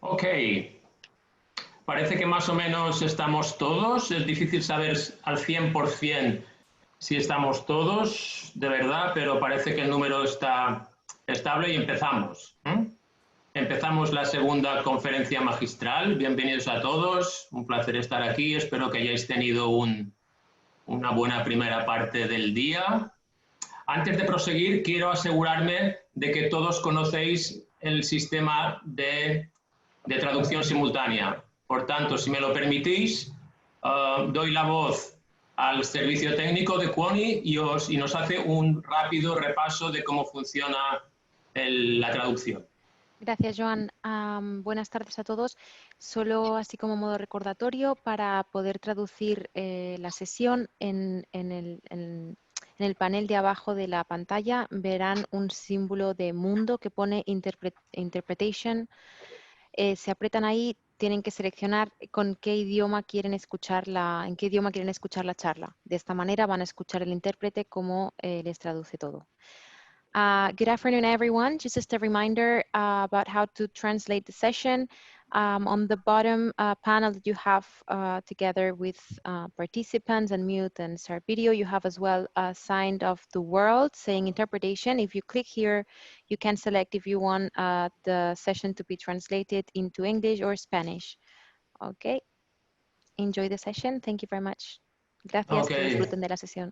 Ok, parece que más o menos estamos todos. Es difícil saber al 100% si estamos todos, de verdad, pero parece que el número está estable y empezamos. Empezamos la segunda conferencia magistral. Bienvenidos a todos. Un placer estar aquí. Espero que hayáis tenido una buena primera parte del día. Antes de proseguir, quiero asegurarme de que todos conocéis el sistema de traducción simultánea. Por tanto, si me lo permitís, doy la voz al servicio técnico de QANI y nos hace un rápido repaso de cómo funciona la traducción. Gracias, Joan. Buenas tardes a todos. Solo así como modo recordatorio, para poder traducir la sesión en el panel de abajo de la pantalla verán un símbolo de mundo que pone Interpretation. Se apretan ahí, tienen que seleccionar con qué idioma quieren escuchar en qué idioma quieren escuchar la charla. De esta manera van a escuchar el intérprete cómo les traduce todo. Good afternoon, everyone. Just a reminder about how to translate the session. On the bottom panel that you have together with participants and mute and start video, you have as well a sign of the world saying interpretation. If you click here, you can select if you want the session to be translated into English or Spanish. Okay. Enjoy the session. Thank you very much. Gracias, que disfruten de la sesión.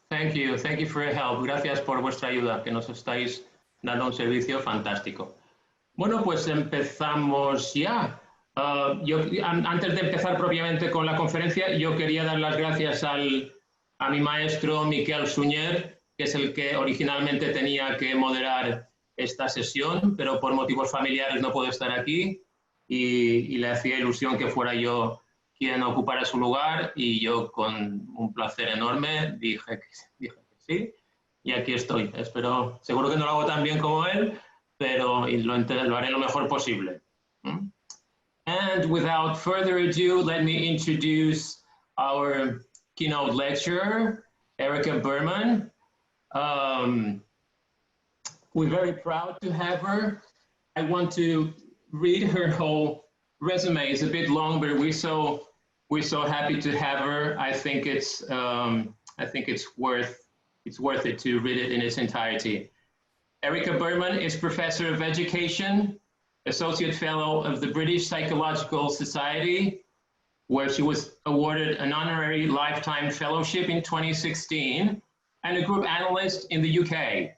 Thank you for your help. Gracias por vuestra ayuda, que nos estáis dando un servicio fantástico. Bueno, pues empezamos ya. Antes de empezar propiamente con la conferencia, yo quería dar las gracias a mi maestro Miquel Sunyer, que es el que originalmente tenía que moderar esta sesión, pero por motivos familiares no puedo estar aquí y le hacía ilusión que fuera yo quien ocupara su lugar y yo con un placer enorme dije que sí y aquí estoy. Seguro que no lo hago tan bien como él, pero lo haré lo mejor posible. And without further ado, let me introduce our keynote lecturer, Erica Burman. We're very proud to have her. I want to read her whole resume. It's a bit long, but we're so happy to have her. I think it's worth it to read it in its entirety. Erica Burman is Professor of Education, Associate Fellow of the British Psychological Society, where she was awarded an honorary lifetime fellowship in 2016, and a Group Analyst in the UK.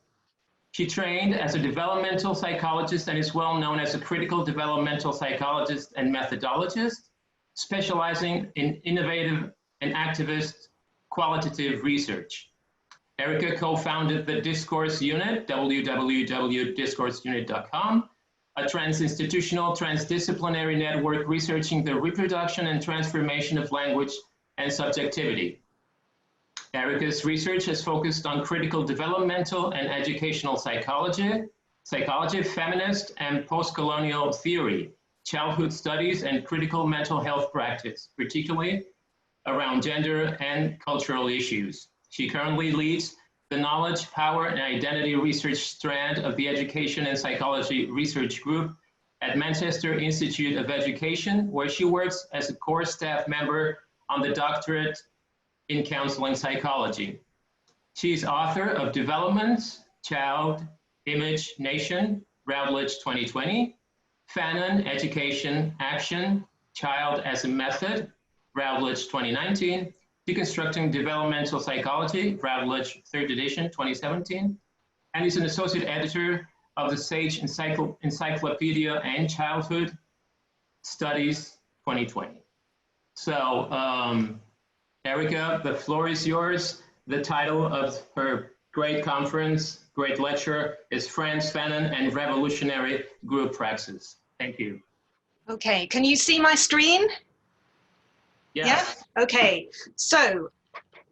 She trained as a developmental psychologist and is well known as a critical developmental psychologist and methodologist, specializing in innovative and activist qualitative research. Erica co-founded the Discourse Unit, www.discourseunit.com, a trans-institutional, transdisciplinary network researching the reproduction and transformation of language and subjectivity. Erica's research has focused on critical developmental and educational psychology, feminist and post-colonial theory, childhood studies, and critical mental health practice, particularly around gender and cultural issues. She currently leads the Knowledge, Power, and Identity Research strand of the Education and Psychology Research Group at Manchester Institute of Education, where she works as a core staff member on the doctorate in counseling psychology. She's author of Development, Child, Image, Nation, Routledge 2020, Fanon, Education, Action, Child as a Method, Routledge 2019, Deconstructing Developmental Psychology, Routledge 3rd edition, 2017, and he's an associate editor of the Sage Encyclopedia and Childhood Studies 2020. So, Erica, the floor is yours. The title of her great conference, great lecture is Frantz Fanon and Revolutionary Group Praxis. Thank you. Okay, can you see my screen? Yes. Yeah? Okay, so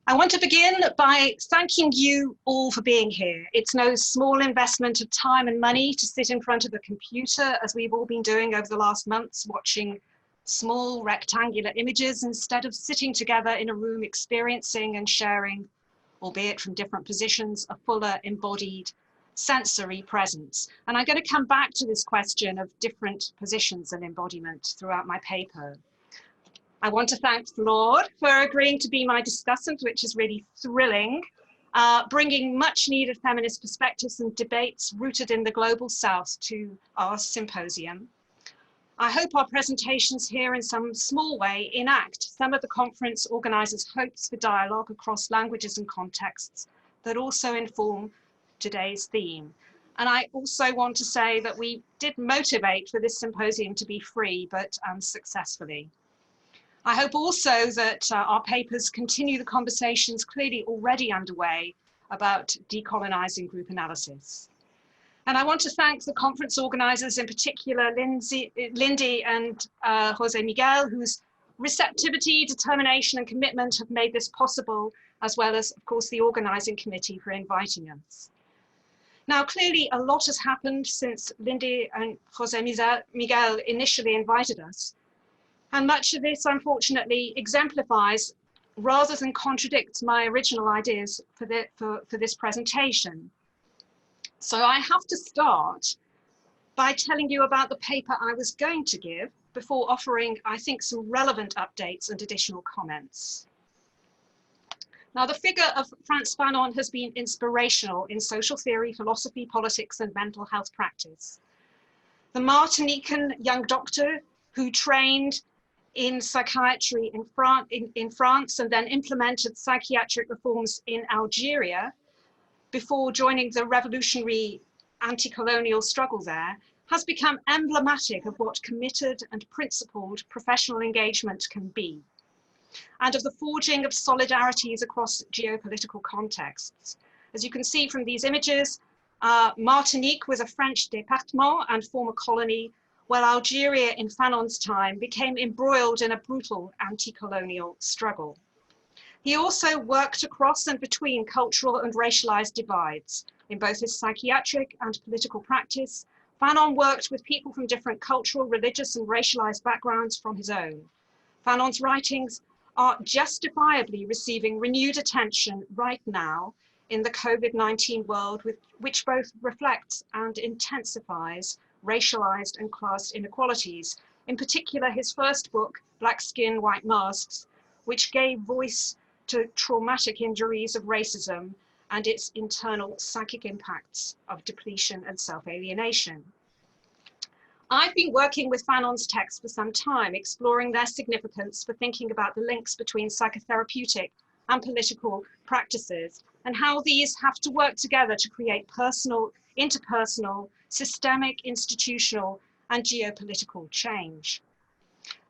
I want to begin by thanking you all for being here. It's no small investment of time and money to sit in front of a computer, as we've all been doing over the last months, watching small rectangular images instead of sitting together in a room experiencing and sharing, albeit from different positions, a fuller embodied sensory presence. And I'm going to come back to this question of different positions and embodiment throughout my paper. I want to thank Flor for agreeing to be my discussant, which is really thrilling, bringing much needed feminist perspectives and debates rooted in the global South to our symposium. I hope our presentations here in some small way enact some of the conference organisers' hopes for dialogue across languages and contexts that also inform today's theme. And I also want to say that we did motivate for this symposium to be free, but unsuccessfully. I hope also that our papers continue the conversations clearly already underway about decolonising group analysis. And I want to thank the conference organisers, in particular Lindy and Jose Miguel, whose receptivity, determination and commitment have made this possible, as well as, of course, the organising committee for inviting us. Now, clearly a lot has happened since Lindy and Jose Miguel initially invited us. And much of this, unfortunately, exemplifies rather than contradicts my original ideas for this presentation. So I have to start by telling you about the paper I was going to give before offering, I think, some relevant updates and additional comments. Now, the figure of Frantz Fanon has been inspirational in social theory, philosophy, politics, and mental health practice. The Martinican young doctor who trained in psychiatry in France and then implemented psychiatric reforms in Algeria before joining the revolutionary anti-colonial struggle there, has become emblematic of what committed and principled professional engagement can be, and of the forging of solidarities across geopolitical contexts. As you can see from these images, Martinique was a French département and former colony, while Algeria in Fanon's time became embroiled in a brutal anti-colonial struggle. He also worked across and between cultural and racialized divides. In both his psychiatric and political practice, Fanon worked with people from different cultural, religious, and racialized backgrounds from his own. Fanon's writings are justifiably receiving renewed attention right now in the COVID-19 world, which both reflects and intensifies racialized and class inequalities. In particular, his first book, Black Skin, White Masks, which gave voice to traumatic injuries of racism and its internal psychic impacts of depletion and self-alienation. I've been working with Fanon's texts for some time, exploring their significance for thinking about the links between psychotherapeutic and political practices and how these have to work together to create personal, interpersonal, systemic, institutional, and geopolitical change.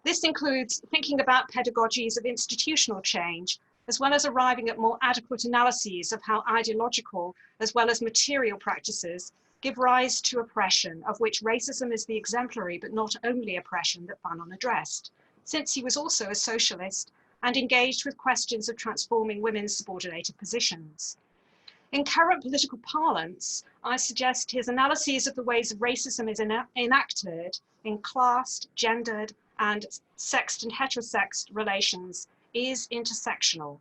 This includes thinking about pedagogies of institutional change, as well as arriving at more adequate analyses of how ideological as well as material practices give rise to oppression, of which racism is the exemplary but not only oppression that Fanon addressed, since he was also a socialist and engaged with questions of transforming women's subordinated positions. In current political parlance, I suggest his analyses of the ways racism is enacted in classed, gendered, and sexed and heterosexed relations is intersectional,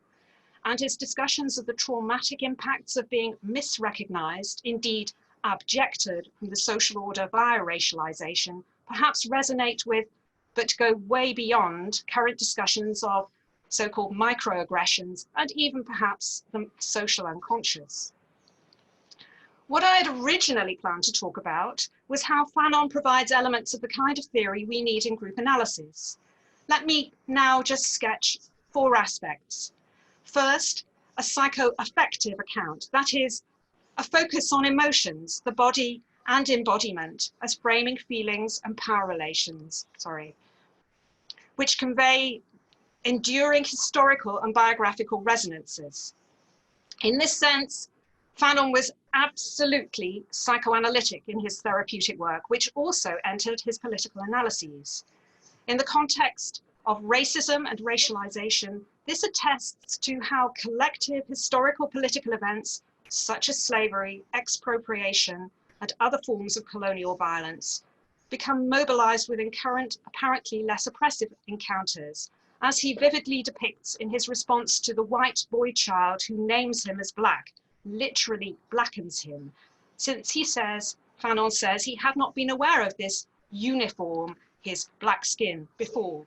and his discussions of the traumatic impacts of being misrecognized, indeed abjected from the social order via racialization, perhaps resonate with, but go way beyond current discussions of so-called microaggressions and even perhaps the social unconscious. What I had originally planned to talk about was how Fanon provides elements of the kind of theory we need in group analysis. Let me now just sketch 4 aspects. First, a psychoaffective account, that is, a focus on emotions, the body and embodiment as framing feelings and power relations, which convey enduring historical and biographical resonances. In this sense, Fanon was absolutely psychoanalytic in his therapeutic work, which also entered his political analyses. In the context of racism and racialization, this attests to how collective historical political events such as slavery, expropriation, and other forms of colonial violence become mobilized within current, apparently less oppressive encounters, as he vividly depicts in his response to the white boy child who names him as black, literally blackens him, since Fanon says he had not been aware of this uniform, his black skin, before.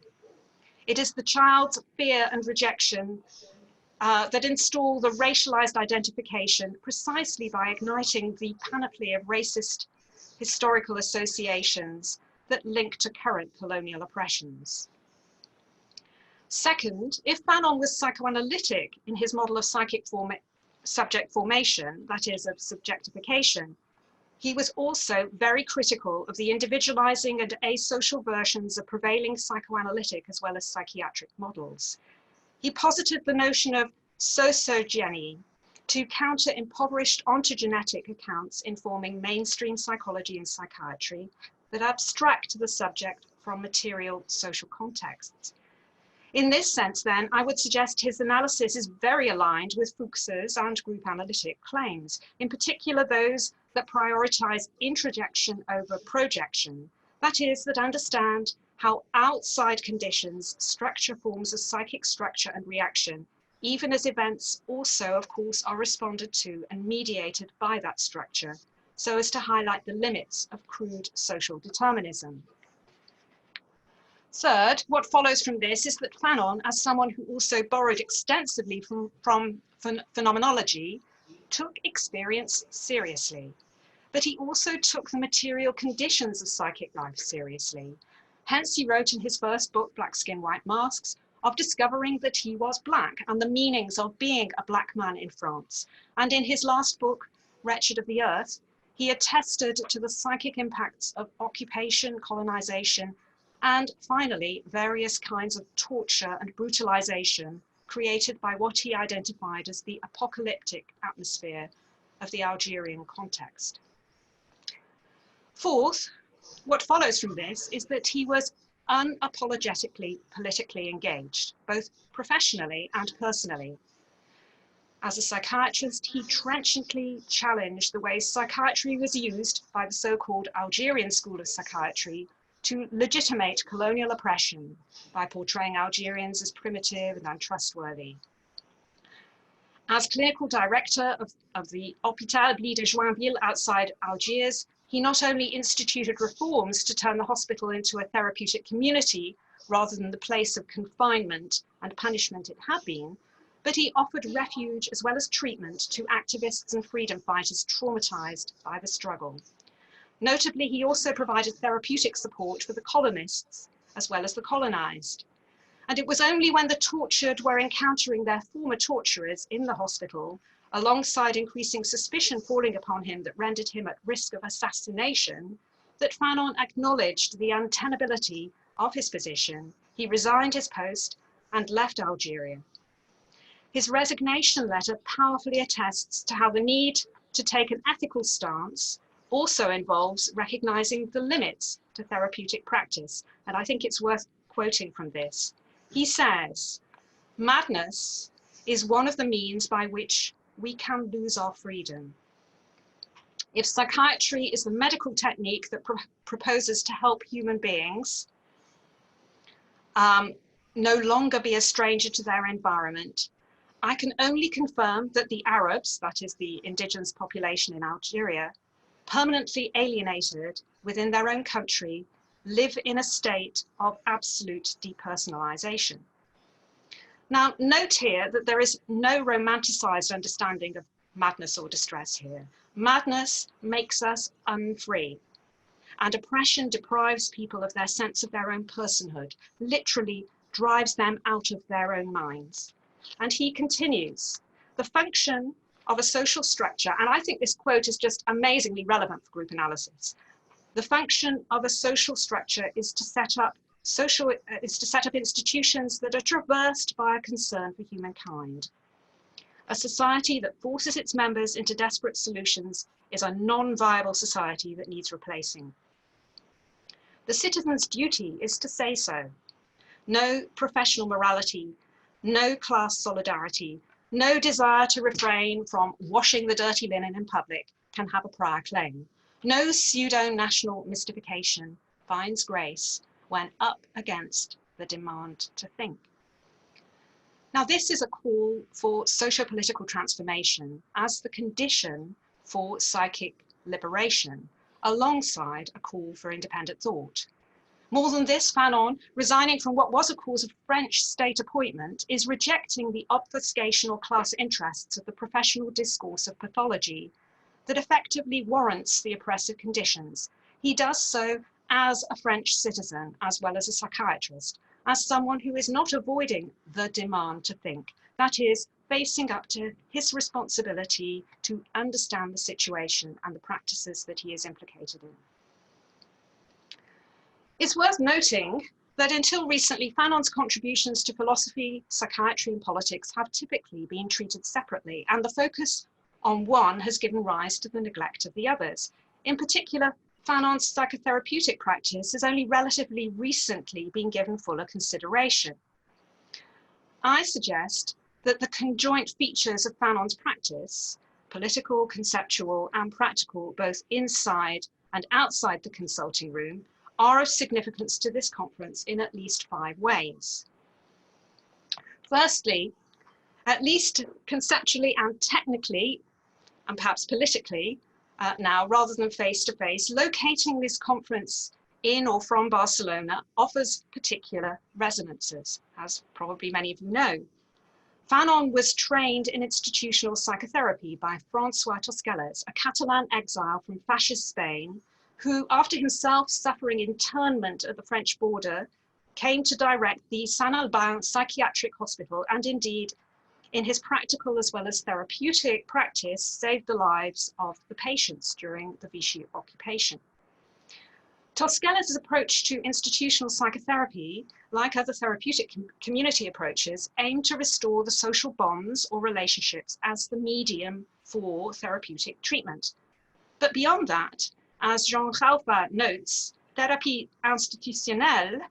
It is the child's fear and rejection that install the racialized identification precisely by igniting the panoply of racist historical associations that link to current colonial oppressions. Second, if Fanon was psychoanalytic in his model of psychic subject formation, that is, of subjectification, he was also very critical of the individualizing and asocial versions of prevailing psychoanalytic as well as psychiatric models. He posited the notion of sociogeny to counter impoverished ontogenetic accounts informing mainstream psychology and psychiatry that abstract the subject from material social contexts. In this sense, then, I would suggest his analysis is very aligned with Fuchs's and group analytic claims, in particular those that prioritize introjection over projection, that is, that understand how outside conditions structure forms of psychic structure and reaction, even as events also, of course, are responded to and mediated by that structure, so as to highlight the limits of crude social determinism. Third, what follows from this is that Fanon, as someone who also borrowed extensively from phenomenology, took experience seriously, but he also took the material conditions of psychic life seriously. Hence, he wrote in his first book, Black Skin, White Masks, of discovering that he was Black and the meanings of being a Black man in France. And in his last book, Wretched of the Earth, he attested to the psychic impacts of occupation, colonization, and finally, various kinds of torture and brutalization created by what he identified as the apocalyptic atmosphere of the Algerian context. Fourth, what follows from this is that he was unapologetically politically engaged, both professionally and personally. As a psychiatrist, he trenchantly challenged the way psychiatry was used by the so-called Algerian School of Psychiatry to legitimate colonial oppression by portraying Algerians as primitive and untrustworthy. As clinical director of the Hôpital de Joinville outside Algiers, he not only instituted reforms to turn the hospital into a therapeutic community rather than the place of confinement and punishment it had been, but he offered refuge as well as treatment to activists and freedom fighters traumatized by the struggle. Notably, he also provided therapeutic support for the colonists as well as the colonized. And it was only when the tortured were encountering their former torturers in the hospital, alongside increasing suspicion falling upon him that rendered him at risk of assassination, that Fanon acknowledged the untenability of his position. He resigned his post and left Algeria. His resignation letter powerfully attests to how the need to take an ethical stance also involves recognizing the limits to therapeutic practice. And I think it's worth quoting from this. He says, "Madness is one of the means by which we can lose our freedom. If psychiatry is the medical technique that proposes to help human beings no longer be a stranger to their environment, I can only confirm that the Arabs, that is the indigenous population in Algeria, permanently alienated within their own country, live in a state of absolute depersonalization." Now, note here that there is no romanticized understanding of madness or distress here. Madness makes us unfree, and oppression deprives people of their sense of their own personhood, literally drives them out of their own minds. And he continues, "The function of a social structure," and I think this quote is just amazingly relevant for group analysis. "The function of a social structure is to set up institutions that are traversed by a concern for humankind. A society that forces its members into desperate solutions is a non-viable society that needs replacing. The citizen's duty is to say so. No professional morality, no class solidarity, no desire to refrain from washing the dirty linen in public can have a prior claim. No pseudo-national mystification finds grace when up against the demand to think." Now, this is a call for socio-political transformation as the condition for psychic liberation, alongside a call for independent thought. More than this, Fanon, resigning from what was a cause of French state appointment, is rejecting the obfuscational class interests of the professional discourse of pathology that effectively warrants the oppressive conditions. He does so as a French citizen, as well as a psychiatrist, as someone who is not avoiding the demand to think, that is, facing up to his responsibility to understand the situation and the practices that he is implicated in. It's worth noting that until recently, Fanon's contributions to philosophy, psychiatry, and politics have typically been treated separately, and the focus on one has given rise to the neglect of the others. In particular, Fanon's psychotherapeutic practice has only relatively recently been given fuller consideration. I suggest that the conjoint features of Fanon's practice, political, conceptual, and practical, both inside and outside the consulting room, are of significance to this conference in at least 5 ways. Firstly, at least conceptually and technically, and perhaps politically, now rather than face-to-face, locating this conference in or from Barcelona offers particular resonances, as probably many of you know. Fanon was trained in institutional psychotherapy by François Tosquelles, a Catalan exile from fascist Spain, who, after himself suffering internment at the French border, came to direct the Saint Albin Psychiatric Hospital, and indeed, in his practical as well as therapeutic practice, saved the lives of the patients during the Vichy occupation. Tosquelles' approach to institutional psychotherapy, like other therapeutic community approaches, aimed to restore the social bonds or relationships as the medium for therapeutic treatment. But beyond that, as Jean Ralpha notes, thérapie institutionnelle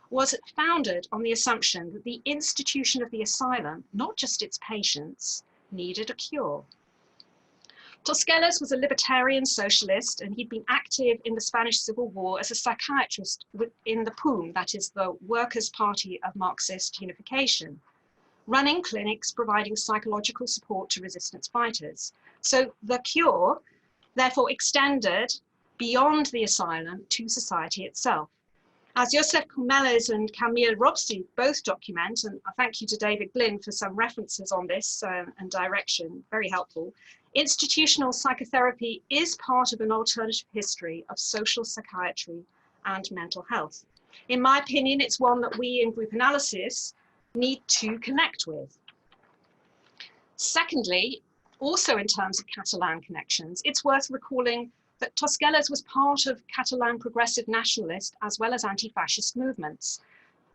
was founded on the assumption that the institution of the asylum, not just its patients, needed a cure. Tosquelles was a libertarian socialist, and he'd been active in the Spanish Civil War as a psychiatrist in the PUM, that is the Workers' Party of Marxist Unification, running clinics providing psychological support to resistance fighters. So the cure therefore extended beyond the asylum to society itself. As Joseph Comellas and Camille Robsy both document, and I thank you to David Glynn for some references on this and direction, very helpful, institutional psychotherapy is part of an alternative history of social psychiatry and mental health. In my opinion, it's one that we in Group Analysis need to connect with. Secondly, also in terms of Catalan connections, it's worth recalling that Tosquelles was part of Catalan progressive nationalist as well as anti-fascist movements,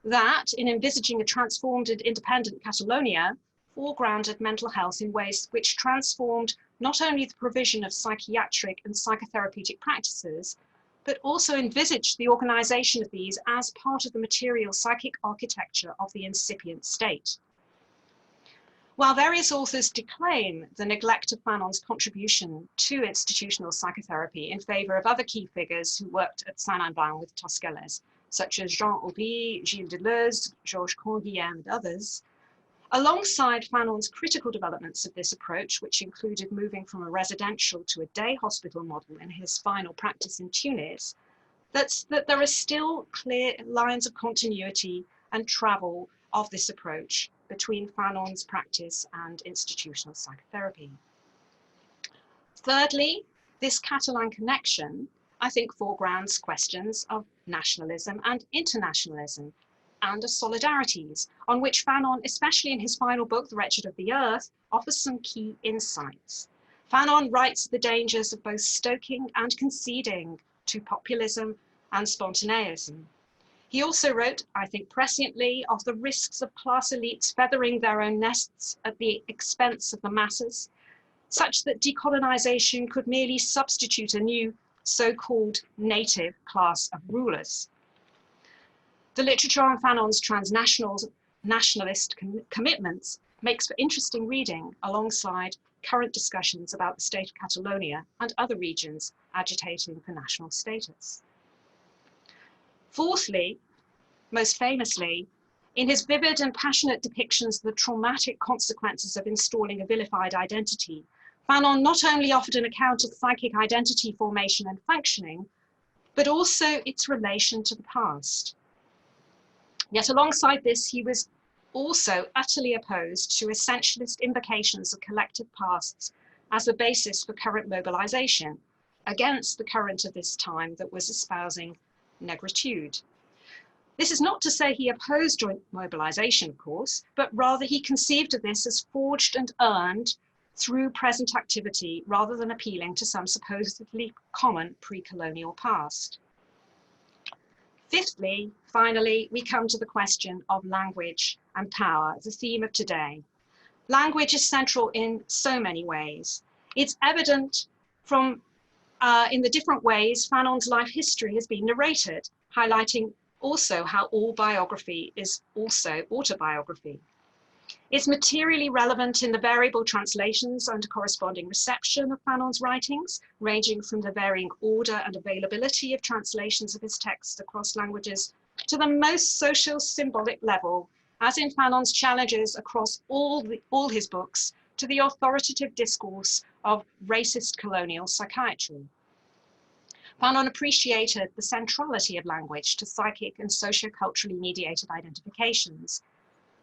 that in envisaging a transformed and independent Catalonia, foregrounded mental health in ways which transformed not only the provision of psychiatric and psychotherapeutic practices, but also envisaged the organization of these as part of the material psychic architecture of the incipient state. While various authors declaim the neglect of Fanon's contribution to institutional psychotherapy in favor of other key figures who worked at Saint-Albin with Tosquelles, such as Jean Auby, Gilles Deleuze, Georges Canguilhem, and others, alongside Fanon's critical developments of this approach, which included moving from a residential to a day hospital model in his final practice in Tunis, that there are still clear lines of continuity and travel of this approach between Fanon's practice and institutional psychotherapy. Thirdly, this Catalan connection, I think, foregrounds questions of nationalism and internationalism and of solidarities, on which Fanon, especially in his final book, The Wretched of the Earth, offers some key insights. Fanon writes the dangers of both stoking and conceding to populism and spontaneism. He also wrote, I think presciently, of the risks of class elites feathering their own nests at the expense of the masses, such that decolonization could merely substitute a new so-called native class of rulers. The literature on Fanon's transnational nationalist commitments makes for interesting reading alongside current discussions about the state of Catalonia and other regions agitating for national status. Fourthly, most famously, in his vivid and passionate depictions of the traumatic consequences of installing a vilified identity, Fanon not only offered an account of psychic identity formation and functioning, but also its relation to the past. Yet alongside this, he was also utterly opposed to essentialist invocations of collective pasts as the basis for current mobilization, against the current of this time that was espousing negritude. This is not to say he opposed joint mobilization, of course, but rather he conceived of this as forged and earned through present activity rather than appealing to some supposedly common pre-colonial past. Fifthly, finally, we come to the question of language and power, the theme of today. Language is central in so many ways. It's evident from in the different ways Fanon's life history has been narrated, highlighting also how all biography is also autobiography. It's materially relevant in the variable translations and corresponding reception of Fanon's writings, ranging from the varying order and availability of translations of his texts across languages to the most social symbolic level, as in Fanon's challenges across all his books to the authoritative discourse of racist colonial psychiatry. Fanon appreciated the centrality of language to psychic and socio-culturally mediated identifications.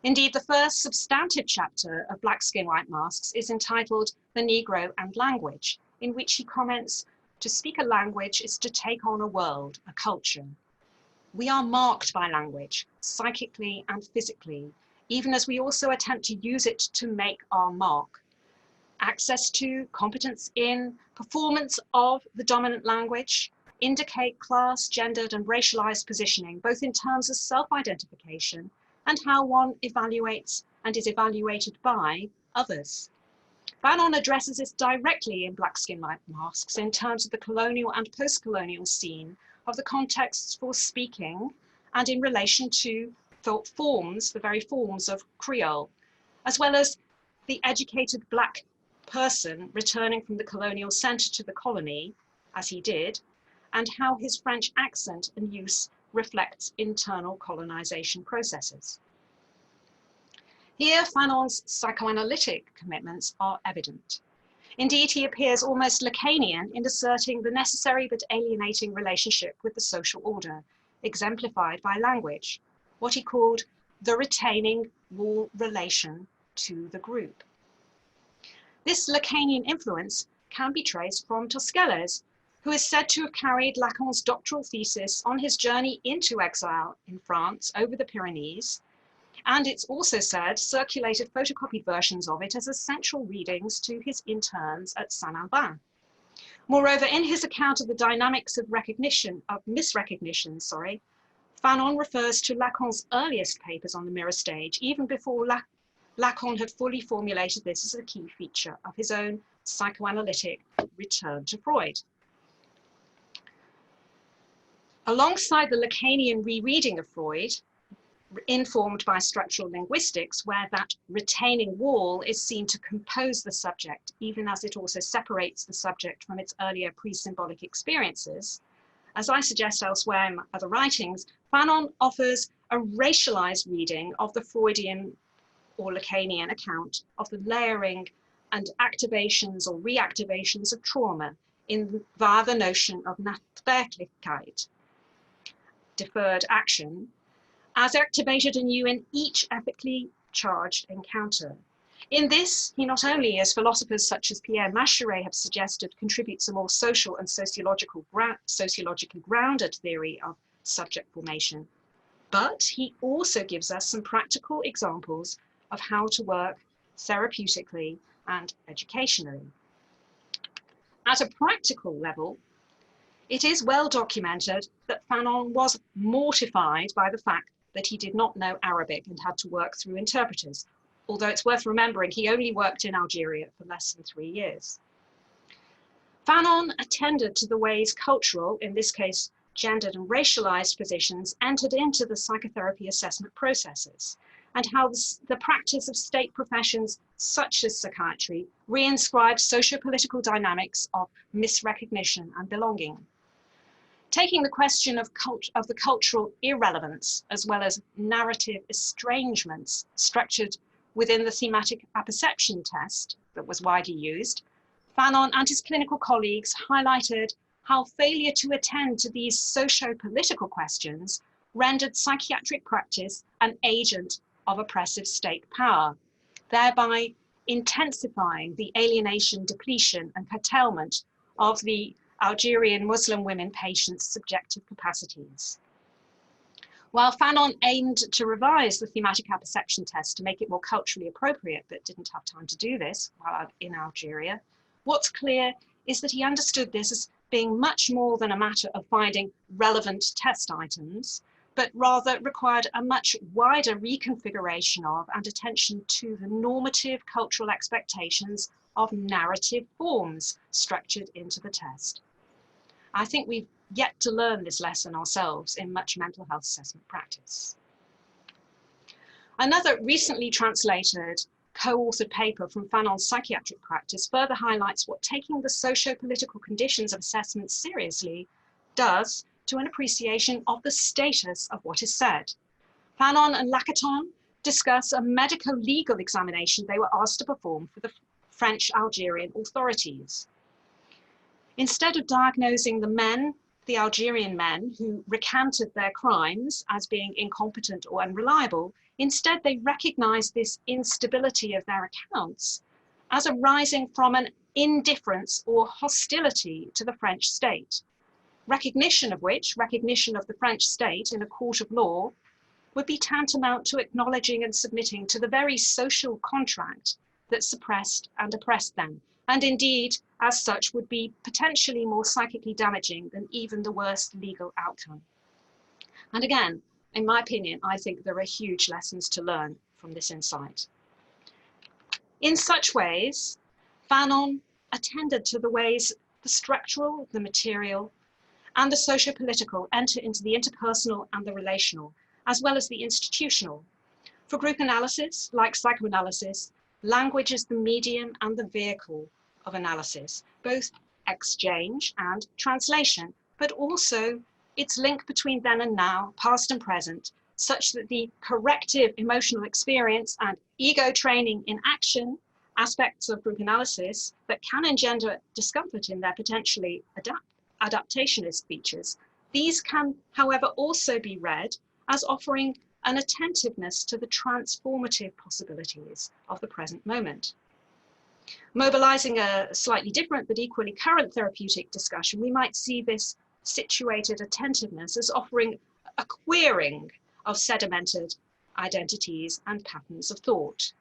Indeed, the first substantive chapter of Black Skin, White Masks is entitled The Negro and Language, in which he comments, to speak a language is to take on a world, a culture. We are marked by language, psychically and physically, even as we also attempt to use it to make our mark. Access to, competence in, performance of the dominant language indicate class, gendered and racialized positioning, both in terms of self-identification and how one evaluates and is evaluated by others. Fanon addresses this directly in Black Skin, White Masks in terms of the colonial and post-colonial scene of the contexts for speaking and in relation to forms, the very forms of Creole, as well as the educated Black person returning from the colonial center to the colony, as he did, and how his French accent and use reflects internal colonization processes. Here, Fanon's psychoanalytic commitments are evident. Indeed, he appears almost Lacanian in asserting the necessary but alienating relationship with the social order, exemplified by language, what he called the retaining wall relation to the group. This Lacanian influence can be traced from Tosquelles, who is said to have carried Lacan's doctoral thesis on his journey into exile in France over the Pyrenees, and it's also said circulated photocopied versions of it as essential readings to his interns at Saint-Albin. Moreover, in his account of the dynamics of misrecognition, Fanon refers to Lacan's earliest papers on the mirror stage, even before Lacan had fully formulated this as a key feature of his own psychoanalytic return to Freud. Alongside the Lacanian rereading of Freud, informed by structural linguistics, where that retaining wall is seen to compose the subject, even as it also separates the subject from its earlier pre-symbolic experiences, as I suggest elsewhere in other writings, Fanon offers a racialized reading of the Freudian or Lacanian account of the layering and activations or reactivations of trauma via the notion of Nachtwerklichkeit, deferred action, as activated anew in each ethically charged encounter. In this, he not only, as philosophers such as Pierre Machuret have suggested, contributes a more social and sociologically grounded theory of subject formation, but he also gives us some practical examples of how to work therapeutically and educationally. At a practical level, it is well documented that Fanon was mortified by the fact that he did not know Arabic and had to work through interpreters, although it's worth remembering he only worked in Algeria for less than 3 years. Fanon attended to the ways cultural, in this case gendered and racialized positions, entered into the psychotherapy assessment processes, and how the practice of state professions such as psychiatry reinscribed socio-political dynamics of misrecognition and belonging. Taking the question of the cultural irrelevance as well as narrative estrangements structured within the thematic apperception test that was widely used, Fanon and his clinical colleagues highlighted how failure to attend to these socio-political questions rendered psychiatric practice an agent of oppressive state power, thereby intensifying the alienation, depletion, and curtailment of the Algerian Muslim women patients' subjective capacities. While Fanon aimed to revise the thematic apperception test to make it more culturally appropriate, but didn't have time to do this while in Algeria, what's clear is that he understood this as being much more than a matter of finding relevant test items, but rather required a much wider reconfiguration of and attention to the normative cultural expectations of narrative forms structured into the test. I think we've yet to learn this lesson ourselves in much mental health assessment practice. Another recently translated co-authored paper from Fanon's psychiatric practice further highlights what taking the socio-political conditions of assessment seriously does to an appreciation of the status of what is said. Fanon and Lacaton discuss a medico-legal examination they were asked to perform for the French Algerian authorities. Instead of diagnosing the Algerian men who recanted their crimes as being incompetent or unreliable, instead they recognized this instability of their accounts as arising from an indifference or hostility to the French state, recognition of the French state in a court of law would be tantamount to acknowledging and submitting to the very social contract that suppressed and oppressed them, and indeed, as such, would be potentially more psychically damaging than even the worst legal outcome. And again, in my opinion, I think there are huge lessons to learn from this insight. In such ways, Fanon attended to the ways the structural, the material, and the socio-political enter into the interpersonal and the relational, as well as the institutional. For group analysis, like psychoanalysis, language is the medium and the vehicle of analysis, both exchange and translation, but also its link between then and now, past and present, such that the corrective emotional experience and ego training in action aspects of group analysis that can engender discomfort in their potentially adaptationist features, these can, however, also be read as offering an attentiveness to the transformative possibilities of the present moment. Mobilizing a slightly different but equally current therapeutic discussion, we might see this situated attentiveness as offering a queering of sedimented identities and patterns of thought.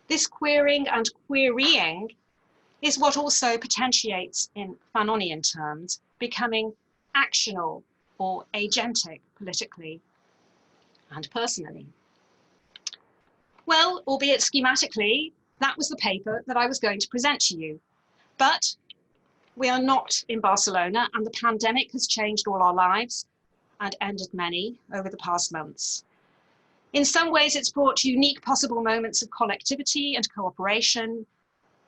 This queering and querying is what also potentiates, in Fanonian terms, becoming actional or agentic politically and personally. Well, albeit schematically, that was the paper that I was going to present to you. But we are not in Barcelona, and the pandemic has changed all our lives and ended many over the past months. In some ways, it's brought unique possible moments of collectivity and cooperation.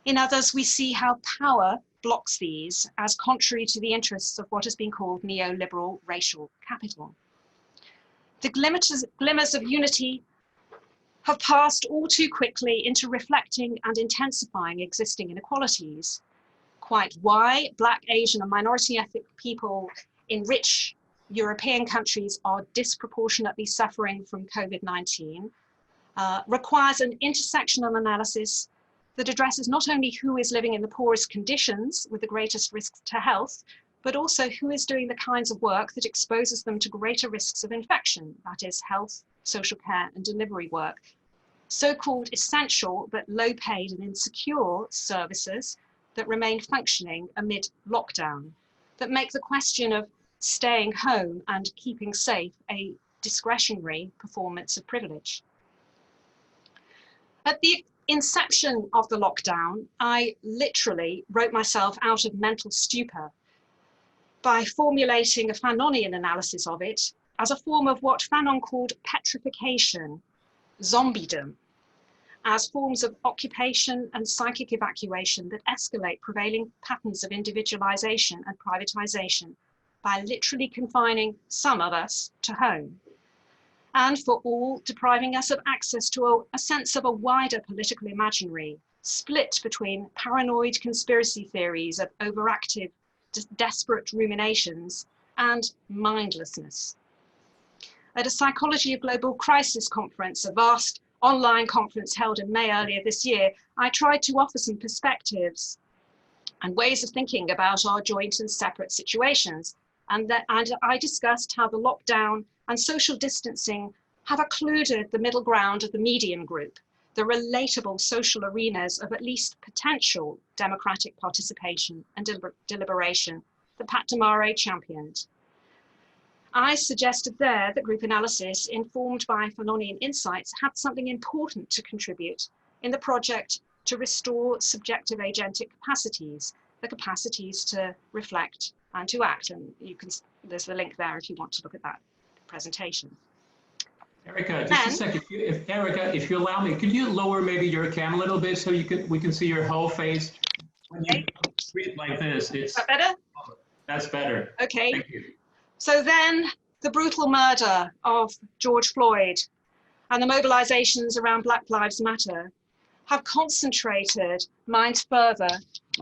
In others, we see how power blocks these as contrary to the interests of what has been called neoliberal racial capital. The glimmers of unity have passed all too quickly into reflecting and intensifying existing inequalities. Quite why Black, Asian, and minority ethnic people in rich European countries are disproportionately suffering from COVID-19 requires an intersectional analysis that addresses not only who is living in the poorest conditions with the greatest risks to health, but also who is doing the kinds of work that exposes them to greater risks of infection, that is health, social care, and delivery work. So-called essential but low-paid and insecure services that remain functioning amid lockdown, that make the question of staying home and keeping safe a discretionary performance of privilege. At the inception of the lockdown, I literally wrote myself out of mental stupor by formulating a Fanonian analysis of it as a form of what Fanon called petrification, zombiedom, as forms of occupation and psychic evacuation that escalate prevailing patterns of individualization and privatization by literally confining some of us to home, and for all depriving us of access to a sense of a wider political imaginary, split between paranoid conspiracy theories of overactive, desperate ruminations and mindlessness. At a Psychology of Global Crisis conference, a vast online conference held in May earlier this year, I tried to offer some perspectives and ways of thinking about our joint and separate situations. And I discussed how the lockdown and social distancing have occluded the middle ground of the medium group, the relatable social arenas of at least potential democratic participation and deliberation that Pat Damare championed. I suggested there that group analysis, informed by Fanonian insights, had something important to contribute in the project to restore subjective agentic capacities, the capacities to reflect and to act. And there's the link there if you want to look at that presentation. Erica, just a second. Erica, if you allow me, could you lower maybe your cam a little bit so we can see your whole face? When you read like this, is that better? That's better. Okay. Thank you. So then the brutal murder of George Floyd and the mobilizations around Black Lives Matter have concentrated minds further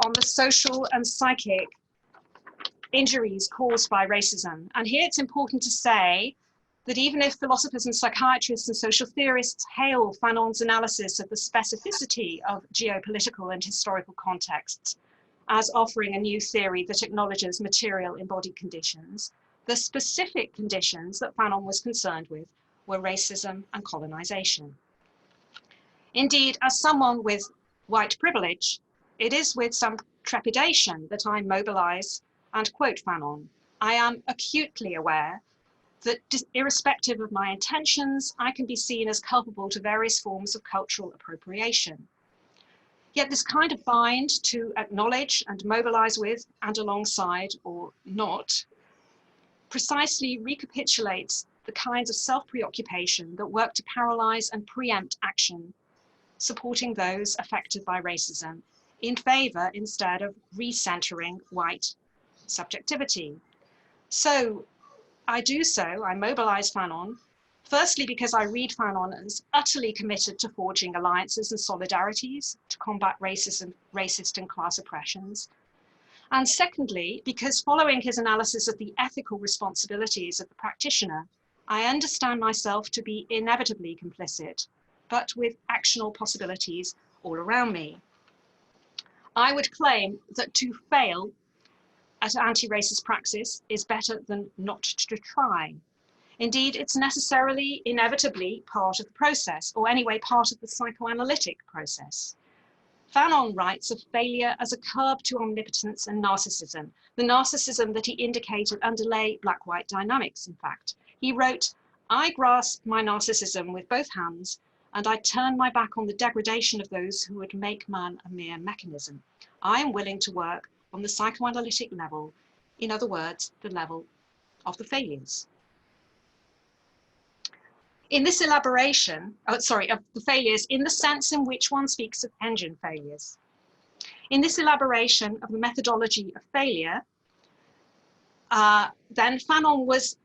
on the social and psychic injuries caused by racism. And here it's important to say that even if philosophers and psychiatrists and social theorists hail Fanon's analysis of the specificity of geopolitical and historical contexts as offering a new theory that acknowledges material embodied conditions, the specific conditions that Fanon was concerned with were racism and colonization. Indeed, as someone with white privilege, it is with some trepidation that I mobilize and quote Fanon. I am acutely aware that irrespective of my intentions, I can be seen as culpable to various forms of cultural appropriation. Yet this kind of bind to acknowledge and mobilize with and alongside or not precisely recapitulates the kinds of self-preoccupation that work to paralyze and preempt action, supporting those affected by racism in favor instead of recentering white subjectivity. So I mobilize Fanon, firstly because I read Fanon as utterly committed to forging alliances and solidarities to combat racist and class oppressions. And secondly, because following his analysis of the ethical responsibilities of the practitioner, I understand myself to be inevitably complicit, but with actionable possibilities all around me. I would claim that to fail at anti-racist praxis is better than not to try. Indeed, it's necessarily, inevitably part of the process, or anyway, part of the psychoanalytic process. Fanon writes of failure as a curb to omnipotence and narcissism, the narcissism that he indicated underlay black-white dynamics, in fact. He wrote, "I grasp my narcissism with both hands, and I turn my back on the degradation of those who would make man a mere mechanism. I am willing to work on the psychoanalytic level, in other words, the level of the failures." In this elaboration, of the failures in the sense in which one speaks of engine failures. In this elaboration of the methodology of failure, then Fanon was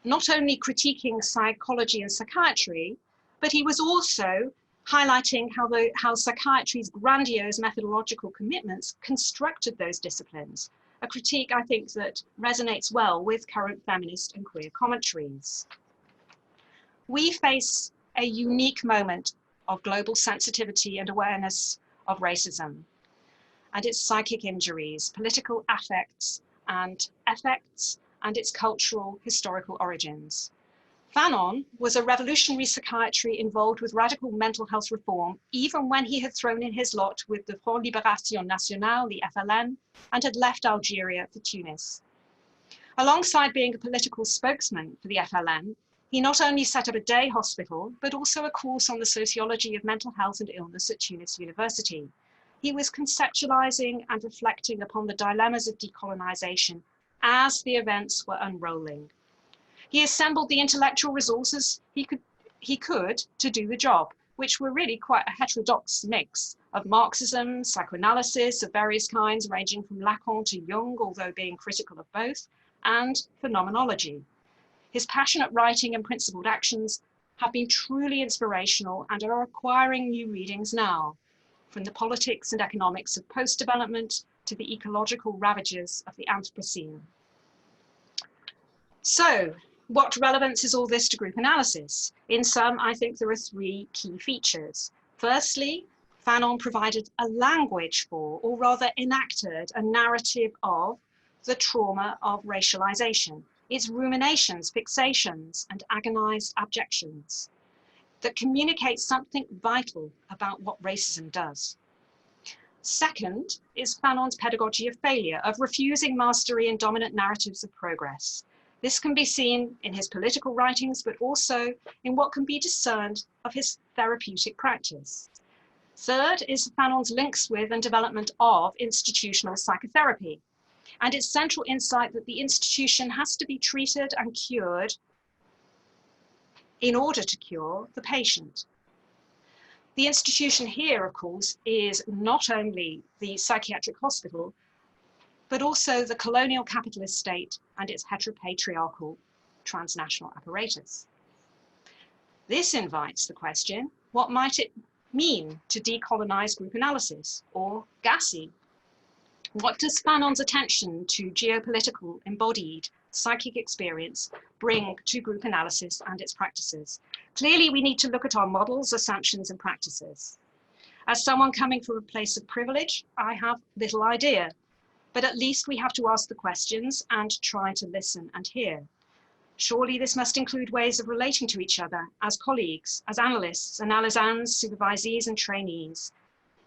not only critiquing psychology and psychiatry, but he was also highlighting how psychiatry's grandiose methodological commitments constructed those disciplines, a critique I think that resonates well with current feminist and queer commentaries. We face a unique moment of global sensitivity and awareness of racism and its psychic injuries, political affects and effects, and its cultural historical origins. Fanon was a revolutionary psychiatry involved with radical mental health reform, even when he had thrown in his lot with the Front Libération Nationale, the FLN, and had left Algeria for Tunis. Alongside being a political spokesman for the FLN, he not only set up a day hospital, but also a course on the sociology of mental health and illness at Tunis University. He was conceptualizing and reflecting upon the dilemmas of decolonization as the events were unrolling. He assembled the intellectual resources he could to do the job, which were really quite a heterodox mix of Marxism, psychoanalysis of various kinds, ranging from Lacan to Jung, although being critical of both, and phenomenology. His passionate writing and principled actions have been truly inspirational and are acquiring new readings now. from the politics and economics of post-development to the ecological ravages of the Anthropocene. So, what relevance is all this to group analysis? In sum, I think there are three key features. Firstly, Fanon provided a language for, or rather enacted, a narrative of the trauma of racialization, its ruminations, fixations, and agonized abjections that communicates something vital about what racism does. Second is Fanon's pedagogy of failure, of refusing mastery in dominant narratives of progress. This can be seen in his political writings, but also in what can be discerned of his therapeutic practice. Third is Fanon's links with and development of institutional psychotherapy, and its central insight that the institution has to be treated and cured in order to cure the patient. The institution here, of course, is not only the psychiatric hospital, but also the colonial capitalist state and its heteropatriarchal transnational apparatus. This invites the question, what might it mean to decolonize group analysis, or GASi? What does Fanon's attention to geopolitical embodied psychic experience bring to group analysis and its practices? Clearly, we need to look at our models, assumptions, and practices. As someone coming from a place of privilege, I have little idea, but at least we have to ask the questions and try to listen and hear. Surely this must include ways of relating to each other as colleagues, as analysts, analysans, supervisees, and trainees.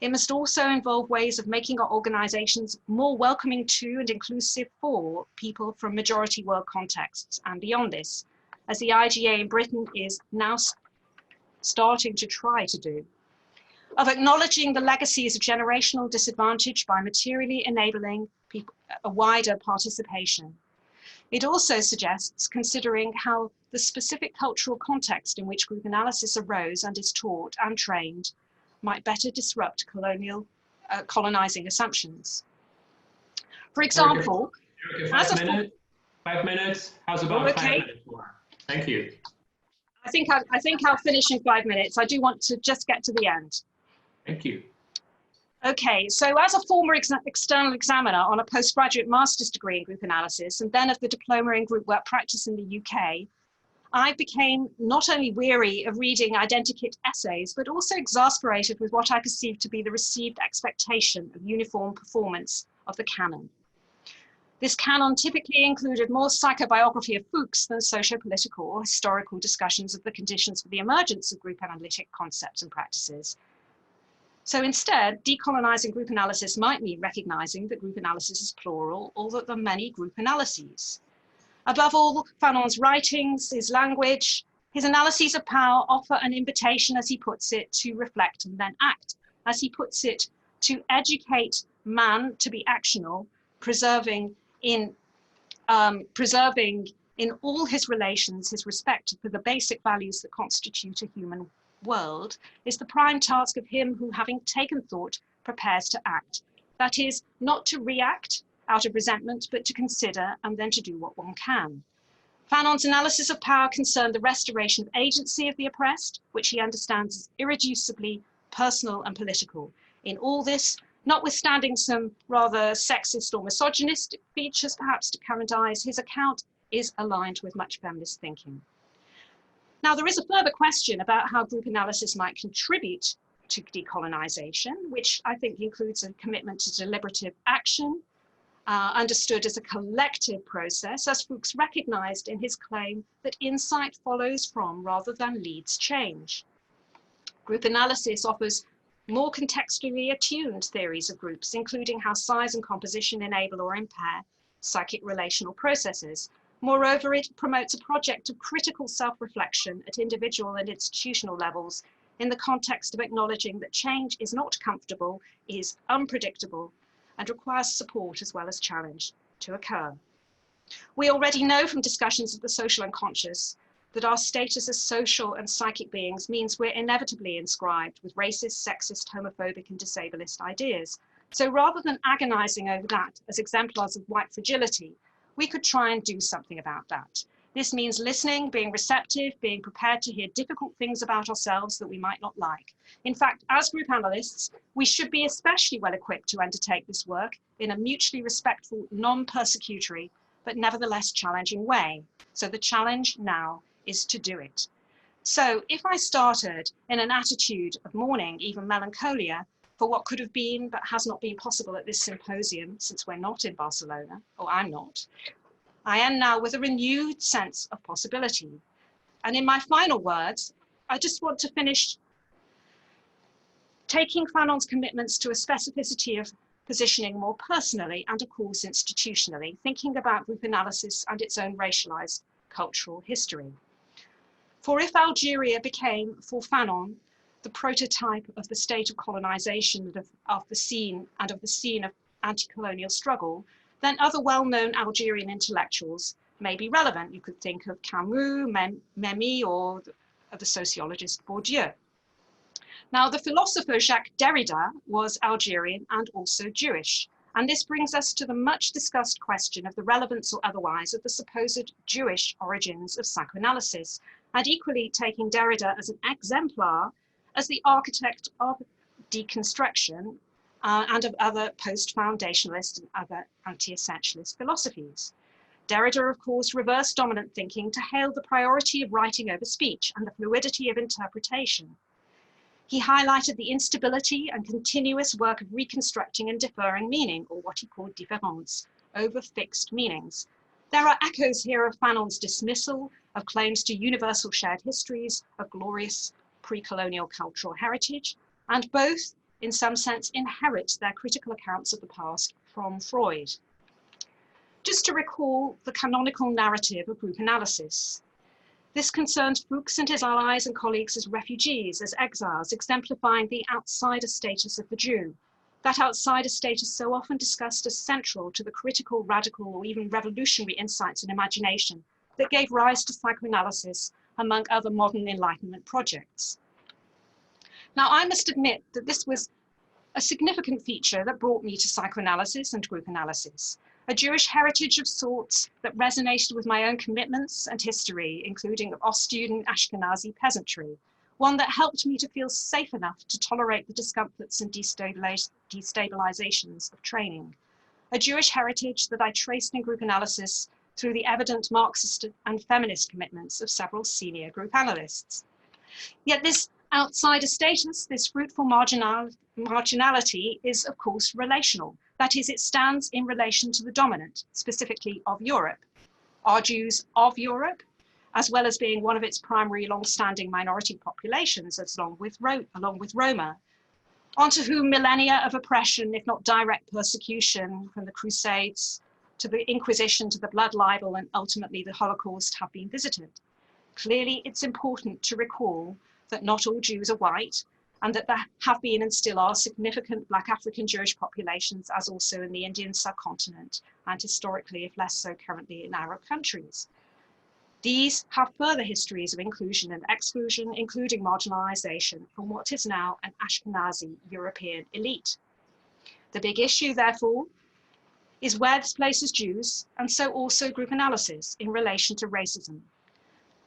It must also involve ways of making our organizations more welcoming to and inclusive for people from majority world contexts and beyond this, as the IGA in Britain is now starting to try to do. Of acknowledging the legacies of generational disadvantage by materially enabling people, a wider participation. It also suggests considering how the specific cultural context in which group analysis arose and is taught and trained might better disrupt colonizing assumptions. For example, Erica, 5 minutes. How's about 5 minutes more? Thank you. I think I'll finish in 5 minutes. I do want to just get to the end. Thank you. Okay, so as a former external examiner on a postgraduate master's degree in group analysis, and then of the diploma in group work practice in the UK, I became not only weary of reading identikit essays, but also exasperated with what I perceived to be the received expectation of uniform performance of the canon. This canon typically included more psychobiography of Fuchs than socio-political or historical discussions of the conditions for the emergence of group analytic concepts and practices. So instead, decolonizing group analysis might mean recognizing that group analysis is plural, or that there are many group analyses. Above all, Fanon's writings, his language, his analyses of power offer an invitation, as he puts it, to reflect and then act. As he puts it, to educate man to be actional, preserving in all his relations his respect for the basic values that constitute a human world, is the prime task of him who, having taken thought, prepares to act. That is, not to react out of resentment, but to consider and then to do what one can. Fanon's analysis of power concerned the restoration of agency of the oppressed, which he understands as irreducibly personal and political. In all this, notwithstanding some rather sexist or misogynistic features perhaps to current eyes, his account is aligned with much feminist thinking. Now, there is a further question about how group analysis might contribute to decolonization, which I think includes a commitment to deliberative action, understood as a collective process, as Fuchs recognized in his claim that insight follows from rather than leads change. Group analysis offers more contextually attuned theories of groups, including how size and composition enable or impair psychic relational processes. Moreover, it promotes a project of critical self-reflection at individual and institutional levels in the context of acknowledging that change is not comfortable, is unpredictable, and requires support as well as challenge to occur. We already know from discussions of the social unconscious that our status as social and psychic beings means we're inevitably inscribed with racist, sexist, homophobic, and disableist ideas. So rather than agonizing over that as exemplars of white fragility, we could try and do something about that. This means listening, being receptive, being prepared to hear difficult things about ourselves that we might not like. In fact, as group analysts, we should be especially well equipped to undertake this work in a mutually respectful, non-persecutory, but nevertheless challenging way. So the challenge now is to do it. So if I started in an attitude of mourning, even melancholia, for what could have been but has not been possible at this symposium, since we're not in Barcelona, or I'm not, I am now with a renewed sense of possibility. And in my final words, I just want to finish taking Fanon's commitments to a specificity of positioning more personally and of course institutionally, thinking about group analysis and its own racialized cultural history. For if Algeria became, for Fanon, the prototype of the state of colonization of the scene of anti-colonial struggle, then other well-known Algerian intellectuals may be relevant. You could think of Camus, Memmi, or the sociologist Bourdieu. Now, the philosopher Jacques Derrida was Algerian and also Jewish. And this brings us to the much discussed question of the relevance or otherwise of the supposed Jewish origins of psychoanalysis, and equally taking Derrida as an exemplar as the architect of deconstruction and of other post-foundationalist and other anti-essentialist philosophies. Derrida, of course, reversed dominant thinking to hail the priority of writing over speech and the fluidity of interpretation. He highlighted the instability and continuous work of reconstructing and deferring meaning, or what he called différance, over fixed meanings. There are echoes here of Fanon's dismissal of claims to universal shared histories of glorious pre-colonial cultural heritage, and both, in some sense, inherit their critical accounts of the past from Freud. Just to recall the canonical narrative of group analysis. This concerned Fuchs and his allies and colleagues as refugees, as exiles, exemplifying the outsider status of the Jew. That outsider status so often discussed as central to the critical, radical, or even revolutionary insights and imagination that gave rise to psychoanalysis, among other modern Enlightenment projects. Now, I must admit that this was a significant feature that brought me to psychoanalysis and group analysis, a Jewish heritage of sorts that resonated with my own commitments and history, including of Ostjuden Ashkenazi peasantry, one that helped me to feel safe enough to tolerate the discomforts and destabilizations of training, a Jewish heritage that I traced in group analysis through the evident Marxist and feminist commitments of several senior group analysts. Yet this outsider status, this fruitful marginality is, of course, relational. That is, it stands in relation to the dominant, specifically of Europe. Are Jews of Europe, as well as being one of its primary long-standing minority populations, along with Roma, onto whom millennia of oppression, if not direct persecution from the Crusades to the Inquisition to the blood libel and ultimately the Holocaust have been visited. Clearly, it's important to recall that not all Jews are white, and that there have been and still are significant Black African Jewish populations, as also in the Indian subcontinent, and historically, if less so currently, in Arab countries. These have further histories of inclusion and exclusion, including marginalization from what is now an Ashkenazi European elite. The big issue, therefore, is where this places Jews, and so also group analysis in relation to racism.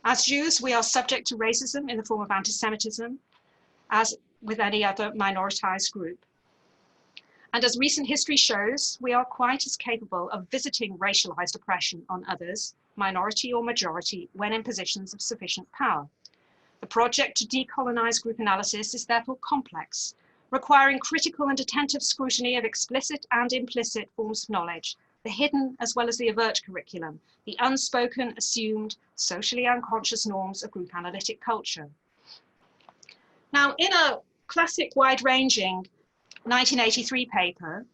As Jews, we are subject to racism in the form of anti-Semitism, as with any other minoritized group. And as recent history shows, we are quite as capable of visiting racialized oppression on others, minority or majority, when in positions of sufficient power. The project to decolonize group analysis is therefore complex, requiring critical and attentive scrutiny of explicit and implicit forms of knowledge, the hidden as well as the overt curriculum, the unspoken, assumed, socially unconscious norms of group analytic culture. Now, in a classic wide-ranging 1983 paper,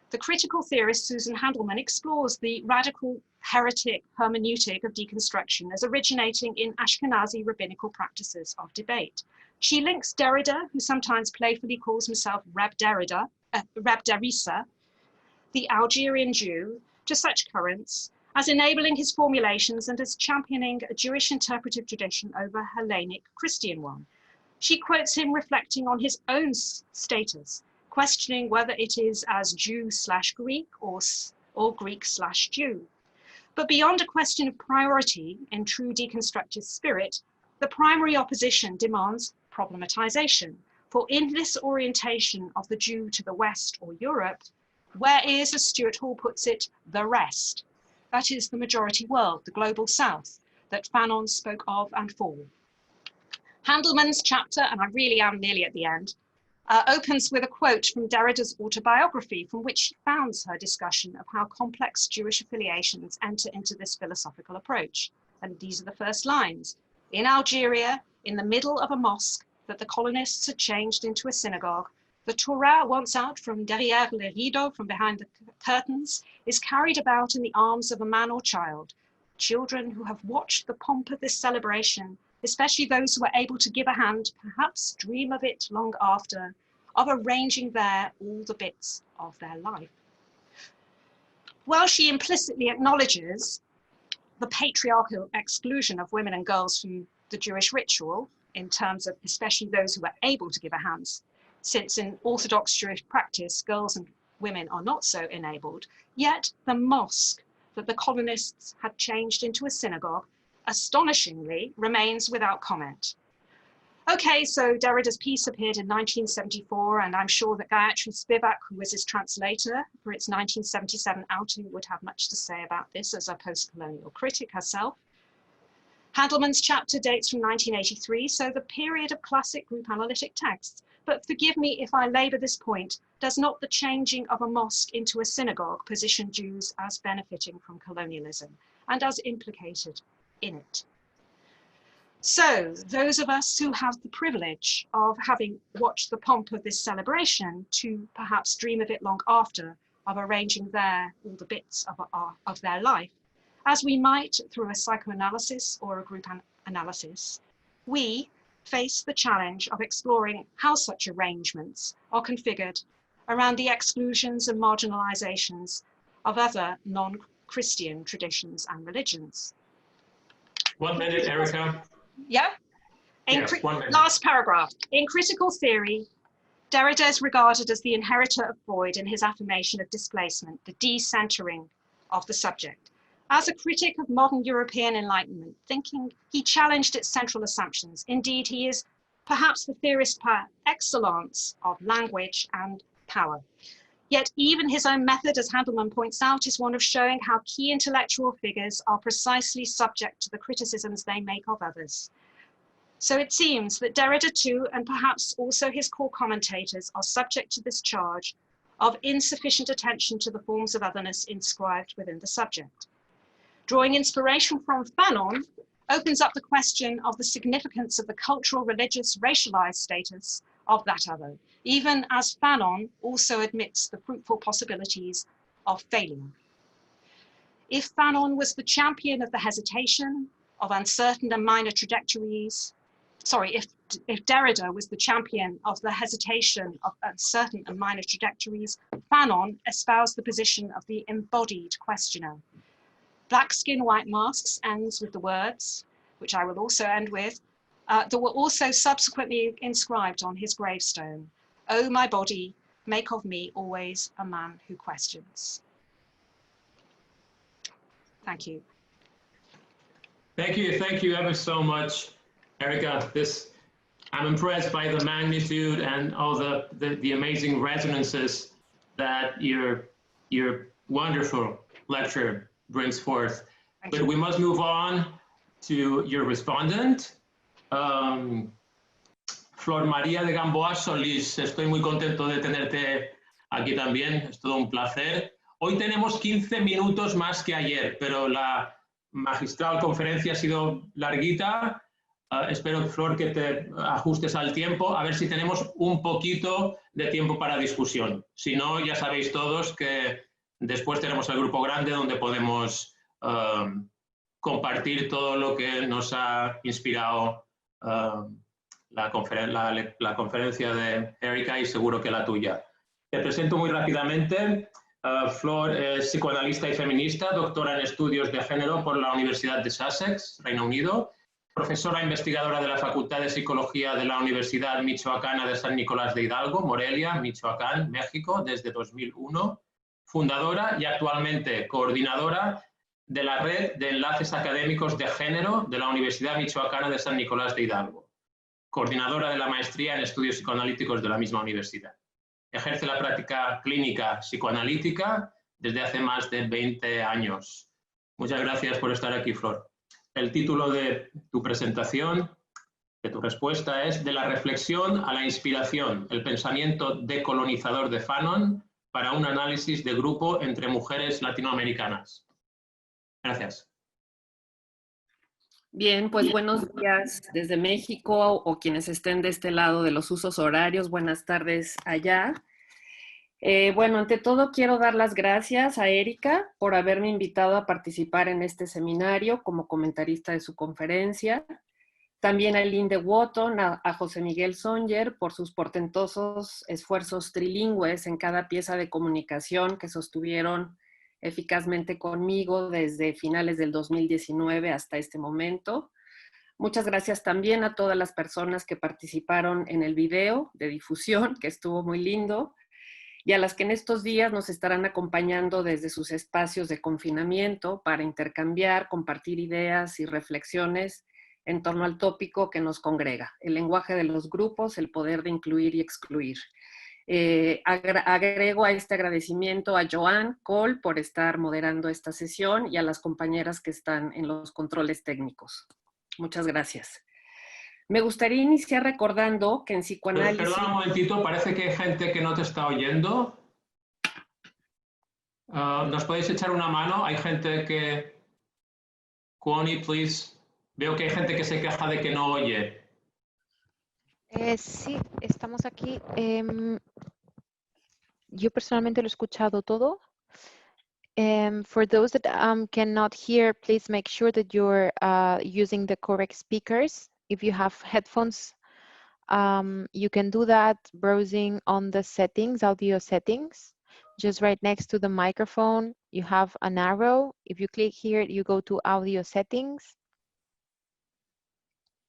the critical theorist Susan Handelman explores the radical heretic hermeneutic of deconstruction as originating in Ashkenazi rabbinical practices of debate. She links Derrida, who sometimes playfully calls himself Reb Derrida, Reb Derrisa, the Algerian Jew, to such currents as enabling his formulations and as championing a Jewish interpretive tradition over a Hellenic Christian one. She quotes him reflecting on his own status, questioning whether it is as Jew/Greek or Greek/Jew. But beyond a question of priority in true deconstructive spirit, the primary opposition demands problematization. For in this orientation of the Jew to the West or Europe, where is, as Stuart Hall puts it, the rest? That is the majority world, the global South, that Fanon spoke of and for. Handelman's chapter, and I really am nearly at the end, opens with a quote from Derrida's autobiography, from which she founds her discussion of how complex Jewish affiliations enter into this philosophical approach. And these are the first lines. In Algeria, in the middle of a mosque that the colonists had changed into a synagogue, the Torah, once out from derrière le rideau, from behind the curtains, is carried about in the arms of a man or child. Children who have watched the pomp of this celebration, especially those who are able to give a hand, perhaps dream of it long after, of arranging there all the bits of their life. While she implicitly acknowledges the patriarchal exclusion of women and girls from the Jewish ritual, in terms of especially those who are able to give a hand, since in Orthodox Jewish practice, girls and women are not so enabled, yet the mosque that the colonists had changed into a synagogue, astonishingly, remains without comment. Okay, so Derrida's piece appeared in 1974, and I'm sure that Gayatri Spivak, who was his translator for its 1977 outing, would have much to say about this as a post-colonial critic herself. Handelman's chapter dates from 1983, so the period of classic group analytic texts. But forgive me if I labour this point, does not the changing of a mosque into a synagogue position Jews as benefiting from colonialism and as implicated in it? So those of us who have the privilege of having watched the pomp of this celebration to perhaps dream of it long after, of arranging there all the bits of their life, as we might through a psychoanalysis or a group analysis, we face the challenge of exploring how such arrangements are configured around the exclusions and marginalizations of other non-Christian traditions and religions. 1 minute, Erica. Yeah? Yes, 1 minute. Last paragraph. In critical theory, Derrida is regarded as the inheritor of Freud in his affirmation of displacement, the decentering of the subject. As a critic of modern European Enlightenment thinking, he challenged its central assumptions. Indeed, he is perhaps the theorist par excellence of language and power. Yet even his own method, as Handelman points out, is one of showing how key intellectual figures are precisely subject to the criticisms they make of others. So it seems that Derrida too, and perhaps also his core commentators, are subject to this charge of insufficient attention to the forms of otherness inscribed within the subject. Drawing inspiration from Fanon opens up the question of the significance of the cultural, religious, racialized status of that other, even as Fanon also admits the fruitful possibilities of failure. If Fanon was the champion of the hesitation of uncertain and minor trajectories, if Derrida was the champion of the hesitation of uncertain and minor trajectories, Fanon espoused the position of the embodied questioner. Black Skin, White Masks ends with the words, which I will also end with, that were also subsequently inscribed on his gravestone. "Oh, my body, make of me always a man who questions." Thank you. Thank you ever so much, Erica. I'm impressed by the magnitude and all the amazing resonances that your wonderful lecture brings forth. But we must move on to your respondent, Flor María de Gamboa Solís. Estoy muy contento de tenerte aquí también, es todo un placer. Hoy tenemos 15 minutos más que ayer, pero la magistral conferencia ha sido larguita. Espero, Flor, que te ajustes al tiempo, a ver si tenemos un poquito de tiempo para discusión. Si no, ya sabéis todos que después tenemos el grupo grande donde podemos compartir todo lo que nos ha inspirado la conferencia de Erica y seguro que la tuya. Te presento muy rápidamente. Flor es psicoanalista y feminista, doctora en estudios de género por la Universidad de Sussex, Reino Unido, profesora investigadora de la Facultad de Psicología de la Universidad Michoacana de San Nicolás de Hidalgo, Morelia, Michoacán, México, desde 2001, fundadora y actualmente coordinadora de la Red de Enlaces Académicos de Género de la Universidad Michoacana de San Nicolás de Hidalgo, coordinadora de la maestría en estudios psicoanalíticos de la misma universidad. Ejerce la práctica clínica psicoanalítica desde hace más de 20 años. Muchas gracias por estar aquí, Flor. El título de tu presentación, de tu respuesta, es De la reflexión a la inspiración, el pensamiento decolonizador de Fanon para un análisis de grupo entre mujeres latinoamericanas. Gracias. Bien, pues buenos días desde México o quienes estén de este lado de los usos horarios. Buenas tardes allá. Bueno, ante todo quiero dar las gracias a Erika por haberme invitado a participar en este seminario como comentarista de su conferencia. También a Linde Wotton, a José Miguel Songer por sus portentosos esfuerzos trilingües en cada pieza de comunicación que sostuvieron eficazmente conmigo desde finales del 2019 hasta este momento. Muchas gracias también a todas las personas que participaron en el video de difusión, que estuvo muy lindo, y a las que en estos días nos estarán acompañando desde sus espacios de confinamiento para intercambiar, compartir ideas y reflexiones en torno al tópico que nos congrega, el lenguaje de los grupos, el poder de incluir y excluir. Agrego a este agradecimiento a Joan Cole por estar moderando esta sesión y a las compañeras que están en los controles técnicos. Muchas gracias. Me gustaría iniciar recordando que en psicoanálisis... Perdona un momentito, parece que hay gente que no te está oyendo. ¿Nos podéis echar una mano? Hay gente que... Connie, please. Veo que hay gente que se queja de que no oye. Sí, estamos aquí. Yo personalmente lo he escuchado todo. For those that cannot hear, please make sure that you're using the correct speakers. If you have headphones, you can do that browsing on the settings, audio settings. Just right next to the microphone, you have an arrow. If you click here, you go to audio settings.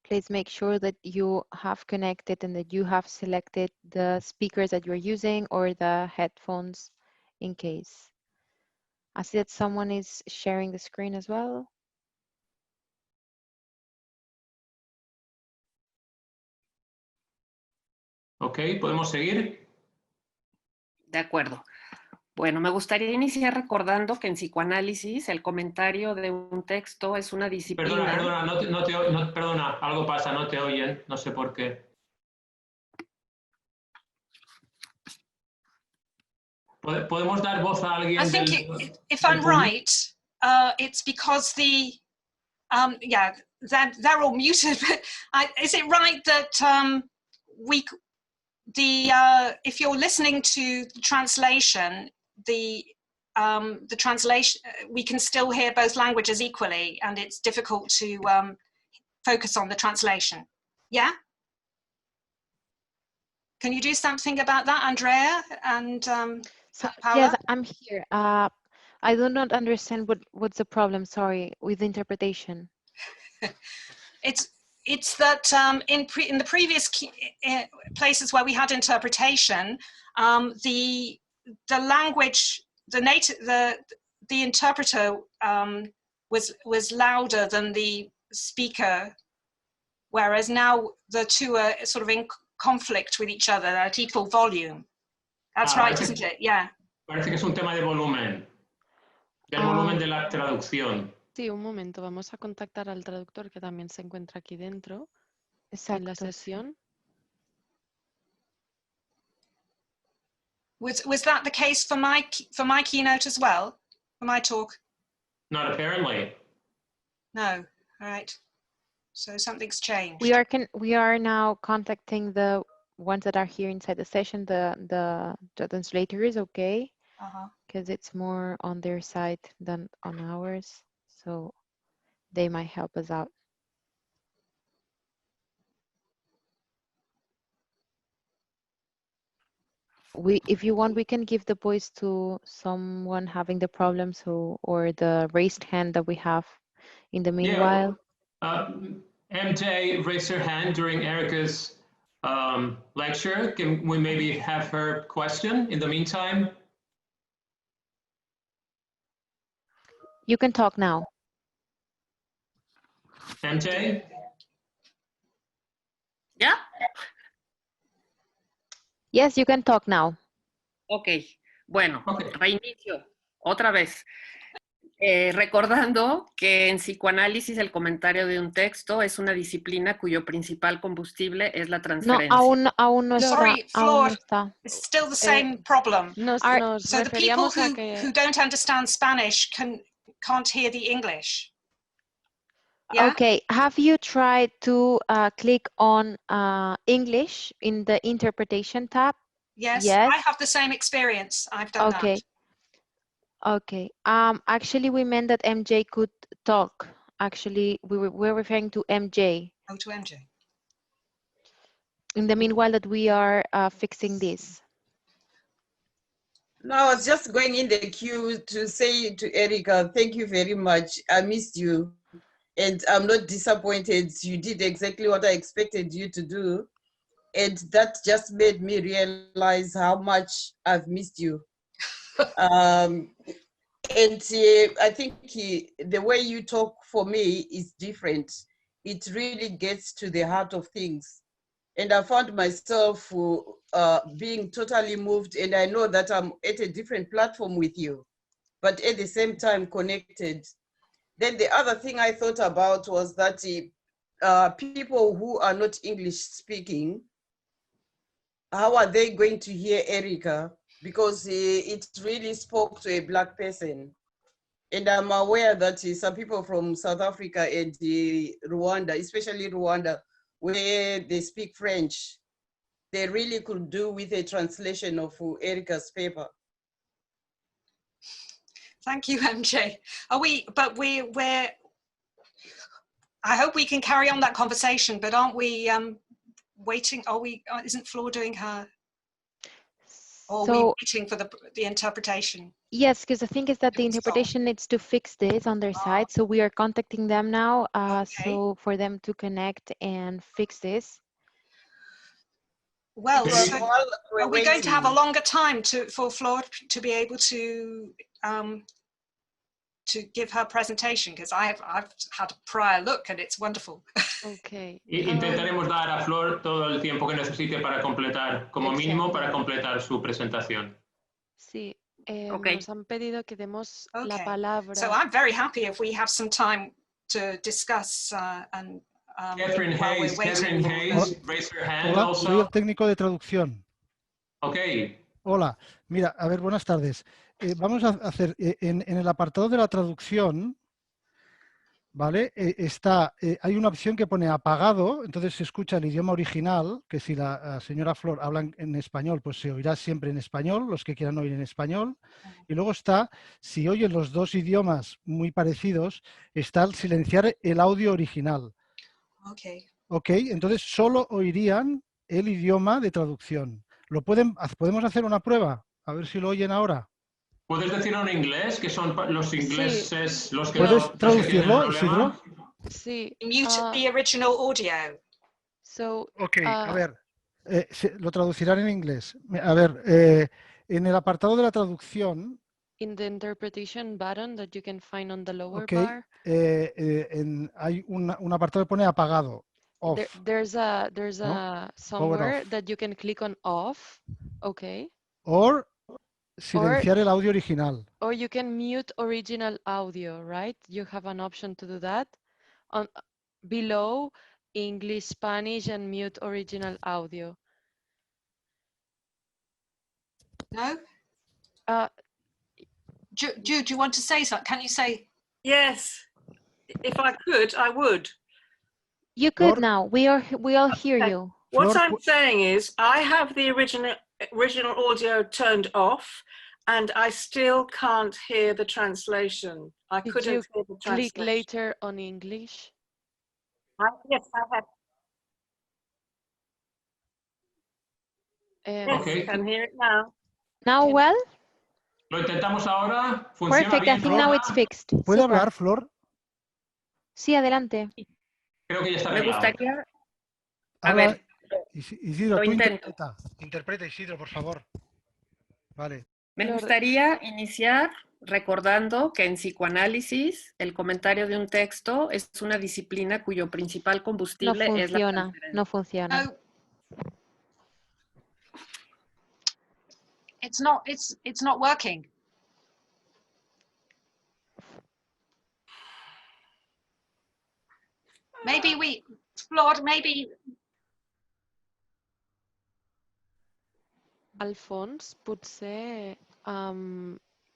Please make sure that you have connected and that you have selected the speakers that you're using or the headphones in case. I see that someone is sharing the screen as well. Ok, ¿podemos seguir? De acuerdo. Bueno, me gustaría iniciar recordando que en psicoanálisis el comentario de un texto es una disciplina... Perdona, algo pasa, no te oyen, no sé por qué. ¿Podemos dar voz a alguien? I think if I'm right, it's because the, yeah, they're all muted, but is it right that if you're listening to the translation, the translation, we can still hear both languages equally, and it's difficult to focus on the translation. Yeah? Can you do something about that, Andrea and Paula? Yes, I'm here. I do not understand what's the problem, sorry, with the interpretation. It's that in the previous places where we had interpretation, the language, the interpreter was louder than the speaker, whereas now the two are sort of in conflict with each other at equal volume. That's right, isn't it? Yeah. Parece que es un tema de volumen, del volumen de la traducción. Sí, un momento, vamos a contactar al traductor que también se encuentra aquí dentro en la sesión. Was that the case for my keynote as well, for my talk? Not apparently. No. All right. So something's changed. We are now contacting the ones that are here inside the session. The translator is okay, because it's more on their side than on ours, so they might help us out. If you want, we can give the voice to someone having the problem, or the raised hand that we have in the meanwhile. Yeah, MJ raised her hand during Erica's lecture. Can we maybe have her question in the meantime? You can talk now. MJ? ¿Ya? Yes, you can talk now. Ok, bueno, Ok. reinicio otra vez. Recordando que en psicoanálisis el comentario de un texto es una disciplina cuyo principal combustible es la No, transferencia. aún no está. Sorry, Aún Flor, no está. it's still the same problem. Nos So the people referíamos a que... who don't understand Spanish can't hear the English. Yeah? Okay, have you tried to click on English in the interpretation tab? Yes, Yes. I have the same experience. I've done Okay. that. Okay. Actually, we meant that MJ could talk. Actually, we're referring to MJ. Oh, to MJ. In the meanwhile that we are fixing this. No, I was just going in the queue to say to Erica, thank you very much. I missed you. And I'm not disappointed. You did exactly what I expected you to do. And that just made me realize how much I've missed you. And I think the way you talk for me is different. It really gets to the heart of things. And I found myself being totally moved, and I know that I'm at a different platform with you, but at the same time connected. Then the other thing I thought about was that people who are not English speaking, how are they going to hear Erica? Because it really spoke to a Black person. And I'm aware that some people from South Africa and Rwanda, especially Rwanda, where they speak French, they really could do with a translation of Erica's paper. Thank you, MJ. I hope we can carry on that conversation, but aren't we waiting? Isn't Flor doing her? Or are we waiting for the interpretation? Yes, because the thing is that the interpretation needs to fix this on their side. So we are contacting them now. Okay. So for them to connect and fix this. Well, so are we going to have a waiting. longer time for Flor to be able to give her presentation? Because I've had a prior look and it's wonderful. Okay. Intentaremos dar a Flor todo el tiempo que necesite para completar, como mínimo para completar su presentación. Sí, Okay. nos han pedido que demos la Okay. palabra. So I'm very happy if we have some time to discuss and Catherine while we're Hayes, waiting. raise her hand Hola, also. soy el técnico de traducción. Okay. Hola, mira, a ver, buenas tardes. Vamos a hacer, en el apartado de la traducción, ¿vale? Hay una opción que pone apagado, entonces se escucha el idioma original, que si la señora Flor habla en español, pues se oirá siempre en español, los que quieran oír en español. Y luego está, si oyen los dos idiomas muy parecidos, está el silenciar el audio original. Okay. Ok, entonces solo oirían el idioma de traducción. ¿Podemos hacer una prueba? A ver si lo oyen ahora. ¿Puedes decirlo en inglés? Que son los ingleses los que ¿Puedes no, traducirlo, los que tienen el Isidro? problema? Sí. Mute the original audio. So, Ok, a ver, lo traducirán en inglés. A ver, en el apartado de la traducción, in the interpretation button that you can find on the lower ok, bar, hay un apartado que pone apagado. Off. there's a somewhere off. that you can click on off, okay, Or silenciar el audio original. or you can mute original audio, right? You have an option to do that. On below English, Spanish, and mute original audio. No? Uh, Jude, do you want to say something? Can you say? Yes, if I could, I would. You could Flor? now. We all hear Okay. you. What Flor, I'm saying is I have the original audio turned off and I still can't hear the translation. I did couldn't you hear the click translation. later on English? Yes, I have. Yes, Okay. I can hear it now. Now, well, Lo intentamos ahora. ¿Funciona perfect. I bien, think Flor? now it's fixed. ¿puede Super. hablar, Flor? Sí, adelante. Creo que ya está Me arreglado. gustaría, a Habla, ver, Isidro, lo tú intento. interpreta, Isidro, por favor. Vale. Me Flor. gustaría iniciar recordando que en psicoanálisis el comentario de un texto es una disciplina cuyo principal No combustible es la funciona, transferencia. no funciona. No. It's not working. Maybe Flor, maybe. Al fons, potser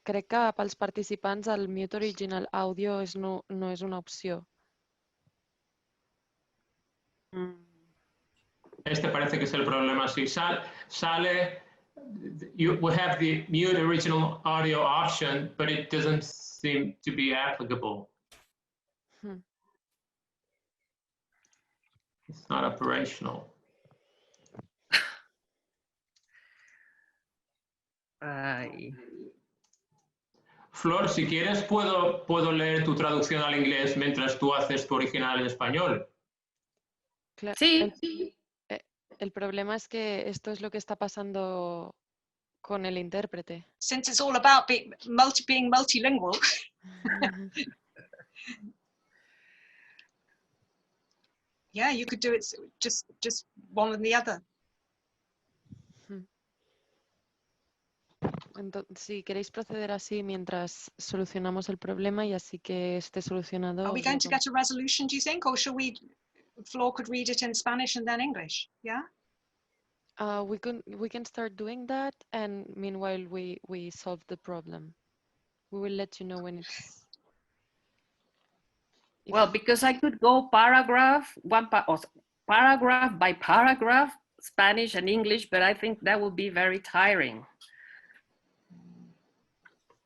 crec que pels participants el mute original audio no és una opció. Este parece que es el problema. Si sale, we have the mute original audio option, but it doesn't seem to be applicable. It's not operational. Ay. Flor, si quieres puedo leer tu traducción al inglés mientras tú haces tu original en español. Sí. El problema es que esto es lo que está pasando con el intérprete. Since it's all about being multilingual. Yeah, you could do it just one and the other. Entonces, si queréis proceder así mientras solucionamos el problema y así que esté solucionado. Are we going to get a resolution, do you think, or shall we? Flor could read it in Spanish and then English. Yeah. We can start doing that, and meanwhile we solve the problem. We will let you know when it's. Well, because I could go paragraph by paragraph, Spanish and English, but I think that would be very tiring.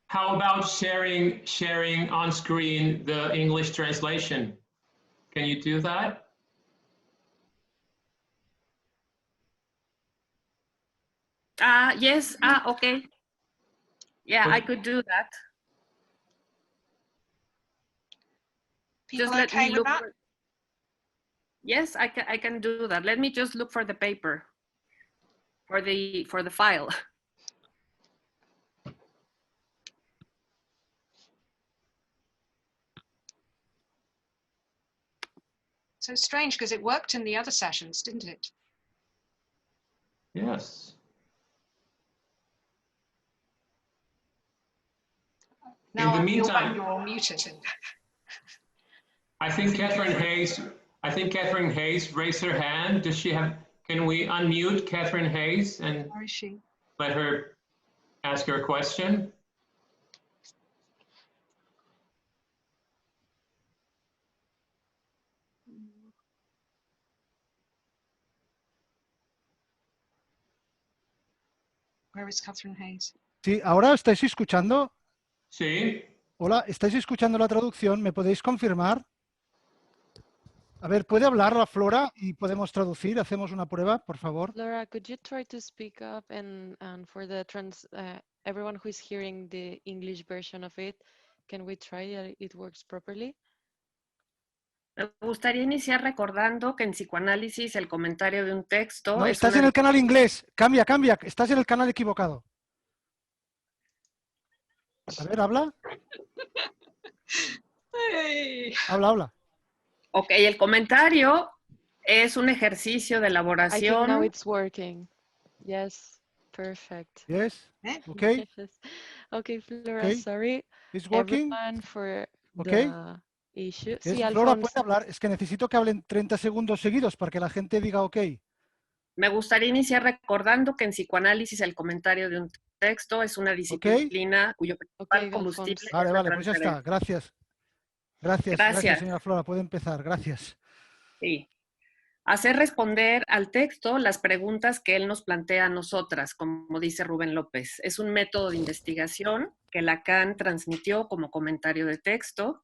How about sharing on screen the English translation? Can you do that? Yes. Okay. Yeah, I could do that. People Just let okay me with look. that? Yes, I can do that. Let me just look for the paper, for the file. So strange because it worked in the other sessions, didn't it? Yes. Now In the meantime, you're muted. I think Catherine Hayes raised her hand. Does she have? Can we unmute Catherine Hayes and Where is she? let her ask her question? Where is Catherine Hayes? Sí, ¿ahora estáis escuchando? Sí. Hola, ¿estáis escuchando la traducción? ¿Me podéis confirmar? A ver, ¿puede hablar la Flora y podemos traducir? Hacemos una prueba, por favor. Laura, could you try to speak up and for the everyone who is hearing the English version of it, can we try that it works properly? Me gustaría iniciar recordando que en psicoanálisis el comentario de un texto No, es estás en el canal inglés. Cambia, estás en el canal equivocado. A ver, habla. Hey. Habla. Ok, el comentario es un ejercicio de elaboración. I think now it's working. Yes, perfect. Yes, okay. Yes. Okay, Flora, Okay. sorry. It's working. Everyone for Okay. the issue. Yes, Sí, Flora Alfonso. puede hablar. Es que necesito que hablen 30 segundos seguidos para que la gente diga ok. Me gustaría iniciar recordando que en psicoanálisis el comentario de un texto es una disciplina cuyo principal combustible es la Vale, pues ya está. transferencia. Gracias, señora Flora. Puede empezar. Gracias. Sí. Hacer responder al texto las preguntas que él nos plantea a nosotras, como dice Rubén López. Es un método de investigación que Lacan transmitió como comentario de texto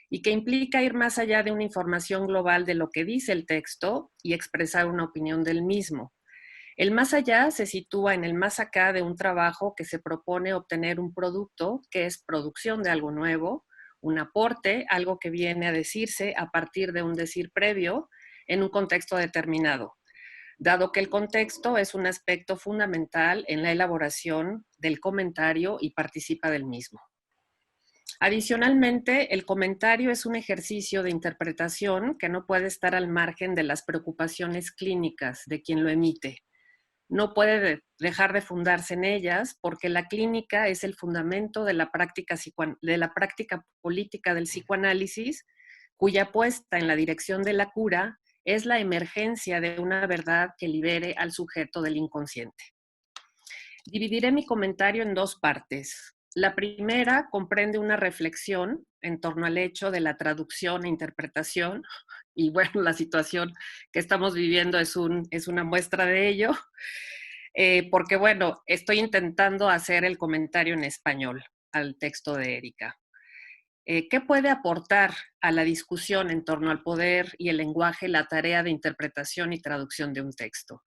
y que implica ir más allá de una información global de lo que dice el texto y expresar una opinión del mismo. El más allá se sitúa en el más acá de un trabajo que se propone obtener un producto que es producción de algo nuevo, un aporte, algo que viene a decirse a partir de un decir previo en un contexto determinado, dado que el contexto es un aspecto fundamental en la elaboración del comentario y participa del mismo. Adicionalmente, el comentario es un ejercicio de interpretación que no puede estar al margen de las preocupaciones clínicas de quien lo emite. No puede dejar de fundarse en ellas porque la clínica es el fundamento de la práctica política del psicoanálisis, cuya puesta en la dirección de la cura es la emergencia de una verdad que libere al sujeto del inconsciente. Dividiré mi comentario en dos partes. La primera comprende una reflexión en torno al hecho de la traducción e interpretación, y bueno, la situación que estamos viviendo es una muestra de ello, porque bueno, estoy intentando hacer el comentario en español al texto de Erika. ¿Qué puede aportar a la discusión en torno al poder y el lenguaje la tarea de interpretación y traducción de un texto?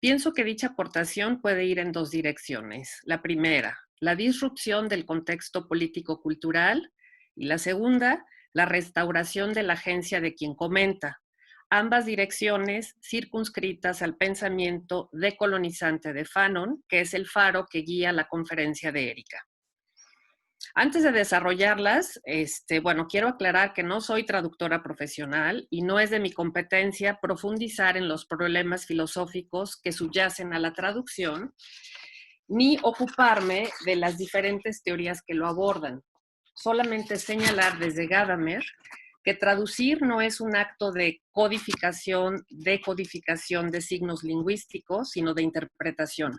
Pienso que dicha aportación puede ir en dos direcciones. La primera, la disrupción del contexto político-cultural, y la segunda, la restauración de la agencia de quien comenta. Ambas direcciones circunscritas al pensamiento decolonizante de Fanon, que es el faro que guía la conferencia de Erika. Antes de desarrollarlas, bueno, quiero aclarar que no soy traductora profesional y no es de mi competencia profundizar en los problemas filosóficos que subyacen a la traducción, ni ocuparme de las diferentes teorías que lo abordan. Solamente señalar desde Gadamer que traducir no es un acto de codificación, decodificación de signos lingüísticos, sino de interpretación.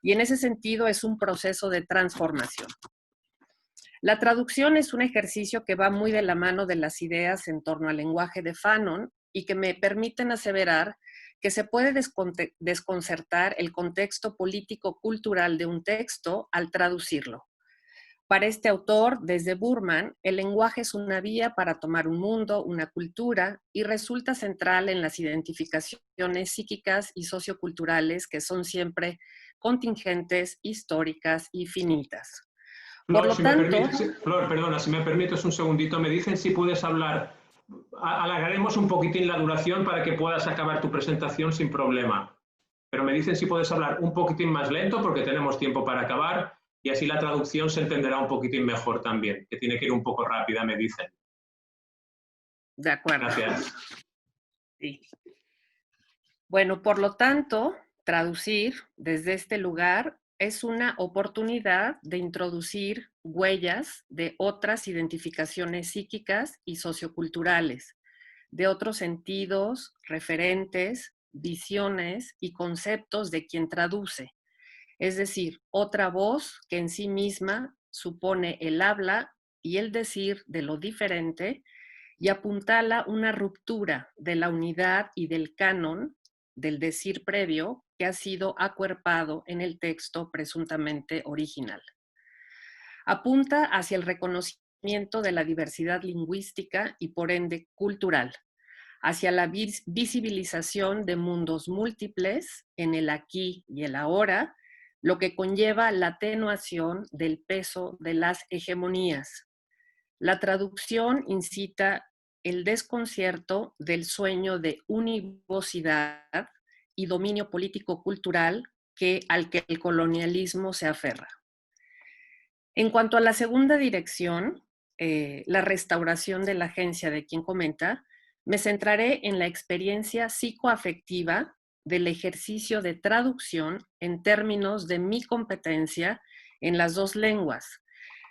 Y en ese sentido es un proceso de transformación. La traducción es un ejercicio que va muy de la mano de las ideas en torno al lenguaje de Fanon y que me permiten aseverar que se puede desconcertar el contexto político-cultural de un texto al traducirlo. Para este autor, desde Burman, el lenguaje es una vía para tomar un mundo, una cultura, y resulta central en las identificaciones psíquicas y socioculturales que son siempre contingentes, históricas y finitas. Flor, Por lo tanto, Flor, perdona, si me permites un segundito, me dicen si puedes hablar. Alargaremos un poquitín la duración para que puedas acabar tu presentación sin problema. Pero me dicen si puedes hablar un poquitín más lento porque tenemos tiempo para acabar y así la traducción se entenderá un poquitín mejor también, que tiene que ir un poco rápida, me dicen. De acuerdo. Gracias. Sí. Bueno, por lo tanto, traducir desde este lugar es una oportunidad de introducir huellas de otras identificaciones psíquicas y socioculturales, de otros sentidos, referentes, visiones y conceptos de quien traduce. Es decir, otra voz que en sí misma supone el habla y el decir de lo diferente y apuntala una ruptura de la unidad y del canon del decir previo que ha sido acuerpado en el texto presuntamente original. Apunta hacia el reconocimiento de la diversidad lingüística y por ende cultural, hacia la visibilización de mundos múltiples en el aquí y el ahora, lo que conlleva la atenuación del peso de las hegemonías. La traducción incita el desconcierto del sueño de univocidad y dominio político-cultural al que el colonialismo se aferra. En cuanto a la segunda dirección, la restauración de la agencia de quien comenta, me centraré en la experiencia psicoafectiva del ejercicio de traducción en términos de mi competencia en las dos lenguas,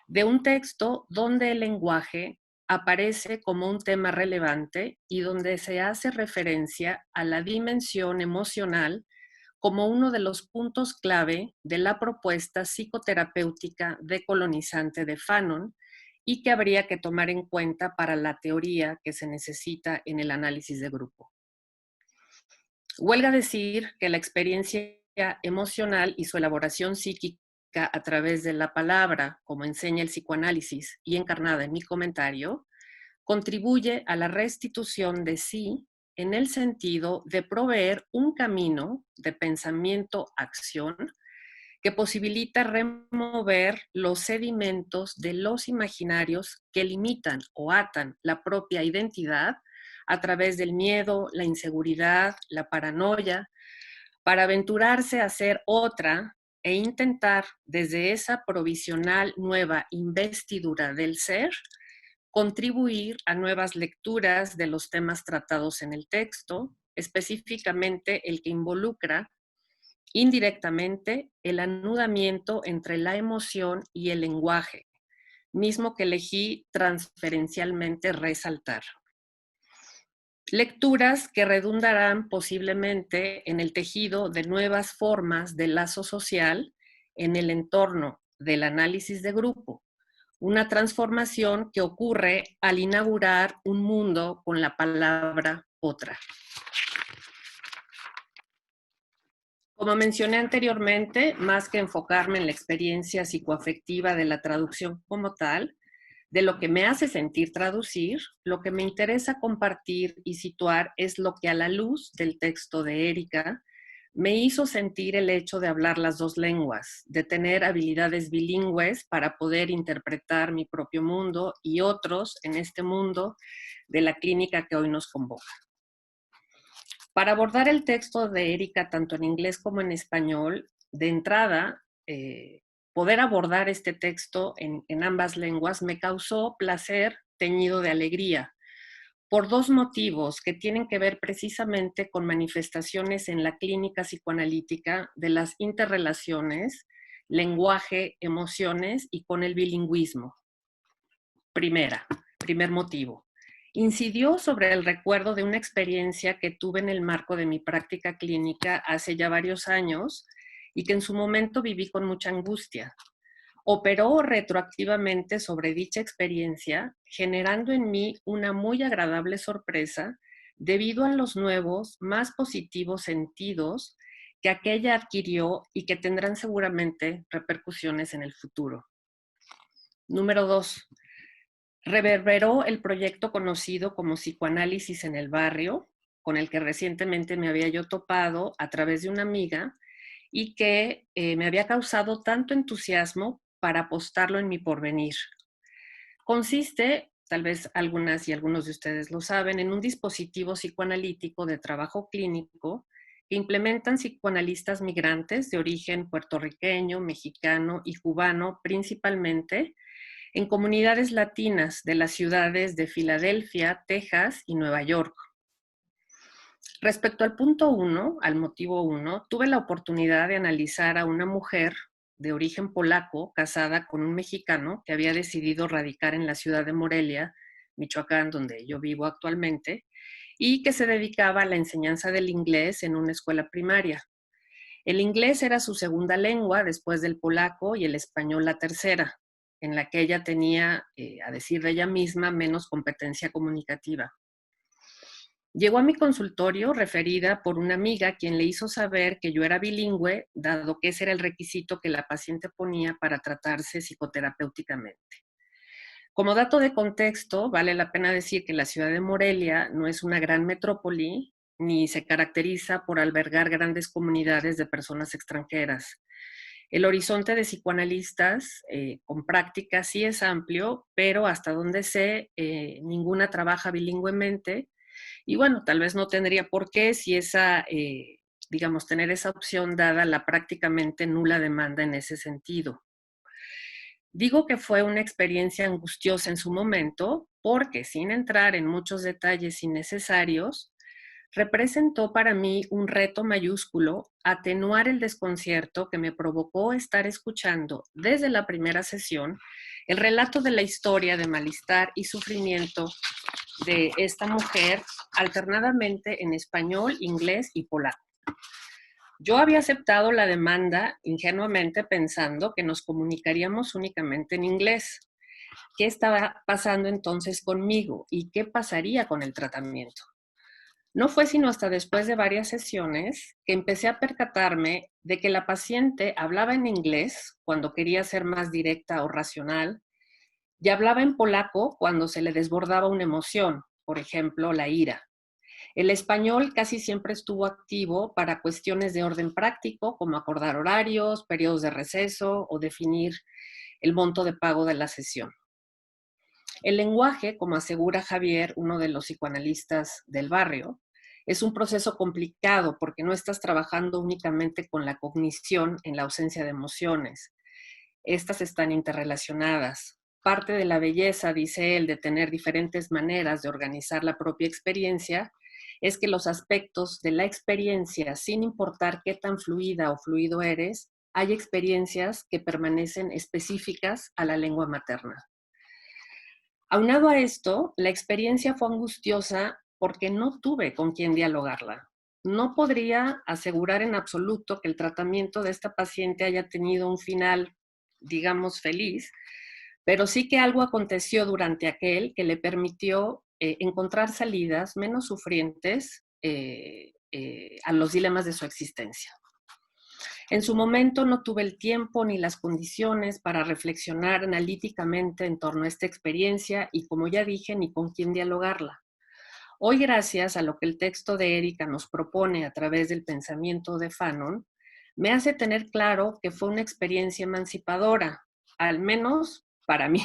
de un texto donde el lenguaje aparece como un tema relevante y donde se hace referencia a la dimensión emocional como uno de los puntos clave de la propuesta psicoterapéutica decolonizante de Fanon y que habría que tomar en cuenta para la teoría que se necesita en el análisis de grupo. Huelga decir que la experiencia emocional y su elaboración psíquica a través de la palabra, como enseña el psicoanálisis y encarnada en mi comentario, contribuye a la restitución de sí en el sentido de proveer un camino de pensamiento-acción que posibilita remover los sedimentos de los imaginarios que limitan o atan la propia identidad a través del miedo, la inseguridad, la paranoia, para aventurarse a ser otra e intentar desde esa provisional nueva investidura del ser, contribuir a nuevas lecturas de los temas tratados en el texto, específicamente el que involucra indirectamente el anudamiento entre la emoción y el lenguaje, mismo que elegí transferencialmente resaltar. Lecturas que redundarán posiblemente en el tejido de nuevas formas de lazo social en el entorno del análisis de grupo, una transformación que ocurre al inaugurar un mundo con la palabra otra. Como mencioné anteriormente, más que enfocarme en la experiencia psicoafectiva de la traducción como tal, de lo que me hace sentir traducir, lo que me interesa compartir y situar es lo que a la luz del texto de Erika me hizo sentir el hecho de hablar las dos lenguas, de tener habilidades bilingües para poder interpretar mi propio mundo y otros en este mundo de la clínica que hoy nos convoca. Para abordar el texto de Erika tanto en inglés como en español, de entrada, poder abordar este texto en ambas lenguas me causó placer teñido de alegría, por dos motivos que tienen que ver precisamente con manifestaciones en la clínica psicoanalítica de las interrelaciones, lenguaje, emociones y con el bilingüismo. Primer motivo. Incidió sobre el recuerdo de una experiencia que tuve en el marco de mi práctica clínica hace ya varios años y que en su momento viví con mucha angustia. Operó retroactivamente sobre dicha experiencia, generando en mí una muy agradable sorpresa debido a los nuevos, más positivos sentidos que aquella adquirió y que tendrán seguramente repercusiones en el futuro. Número 2. Reverberó el proyecto conocido como Psicoanálisis en el Barrio, con el que recientemente me había yo topado a través de una amiga y que me había causado tanto entusiasmo para apostarlo en mi porvenir. Consiste, tal vez algunas y algunos de ustedes lo saben, en un dispositivo psicoanalítico de trabajo clínico que implementan psicoanalistas migrantes de origen puertorriqueño, mexicano y cubano principalmente, en comunidades latinas de las ciudades de Filadelfia, Texas y Nueva York. Respecto al punto 1, al motivo 1, tuve la oportunidad de analizar a una mujer de origen polaco, casada con un mexicano que había decidido radicar en la ciudad de Morelia, Michoacán, donde yo vivo actualmente, y que se dedicaba a la enseñanza del inglés en una escuela primaria. El inglés era su segunda lengua después del polaco y el español la tercera, en la que ella tenía, a decir de ella misma, menos competencia comunicativa. Llegó a mi consultorio referida por una amiga quien le hizo saber que yo era bilingüe, dado que ese era el requisito que la paciente ponía para tratarse psicoterapéuticamente. Como dato de contexto, vale la pena decir que la ciudad de Morelia no es una gran metrópoli, ni se caracteriza por albergar grandes comunidades de personas extranjeras. El horizonte de psicoanalistas con práctica sí es amplio, pero hasta donde sé, ninguna trabaja bilingüemente. Y bueno, tal vez no tendría por qué si esa, tener esa opción dada la prácticamente nula demanda en ese sentido. Digo que fue una experiencia angustiosa en su momento porque, sin entrar en muchos detalles innecesarios, representó para mí un reto mayúsculo atenuar el desconcierto que me provocó estar escuchando desde la primera sesión el relato de la historia de malestar y sufrimiento de esta mujer alternadamente en español, inglés y polaco. Yo había aceptado la demanda ingenuamente pensando que nos comunicaríamos únicamente en inglés. ¿Qué estaba pasando entonces conmigo y qué pasaría con el tratamiento? No fue sino hasta después de varias sesiones que empecé a percatarme de que la paciente hablaba en inglés cuando quería ser más directa o racional y hablaba en polaco cuando se le desbordaba una emoción, por ejemplo, la ira. El español casi siempre estuvo activo para cuestiones de orden práctico, como acordar horarios, periodos de receso o definir el monto de pago de la sesión. El lenguaje, como asegura Javier, uno de los psicoanalistas del barrio, Es un proceso complicado porque no estás trabajando únicamente con la cognición en la ausencia de emociones. Estas están interrelacionadas. Parte de la belleza, dice él, de tener diferentes maneras de organizar la propia experiencia es que los aspectos de la experiencia, sin importar qué tan fluida o fluido eres, hay experiencias que permanecen específicas a la lengua materna. Aunado a esto, la experiencia fue angustiosa porque no tuve con quién dialogarla. No podría asegurar en absoluto que el tratamiento de esta paciente haya tenido un final, digamos, feliz, pero sí que algo aconteció durante aquel que le permitió encontrar salidas menos sufrientes a los dilemas de su existencia. En su momento no tuve el tiempo ni las condiciones para reflexionar analíticamente en torno a esta experiencia y, como ya dije, ni con quién dialogarla. Hoy, gracias a lo que el texto de Erika nos propone a través del pensamiento de Fanon, me hace tener claro que fue una experiencia emancipadora, al menos para mí,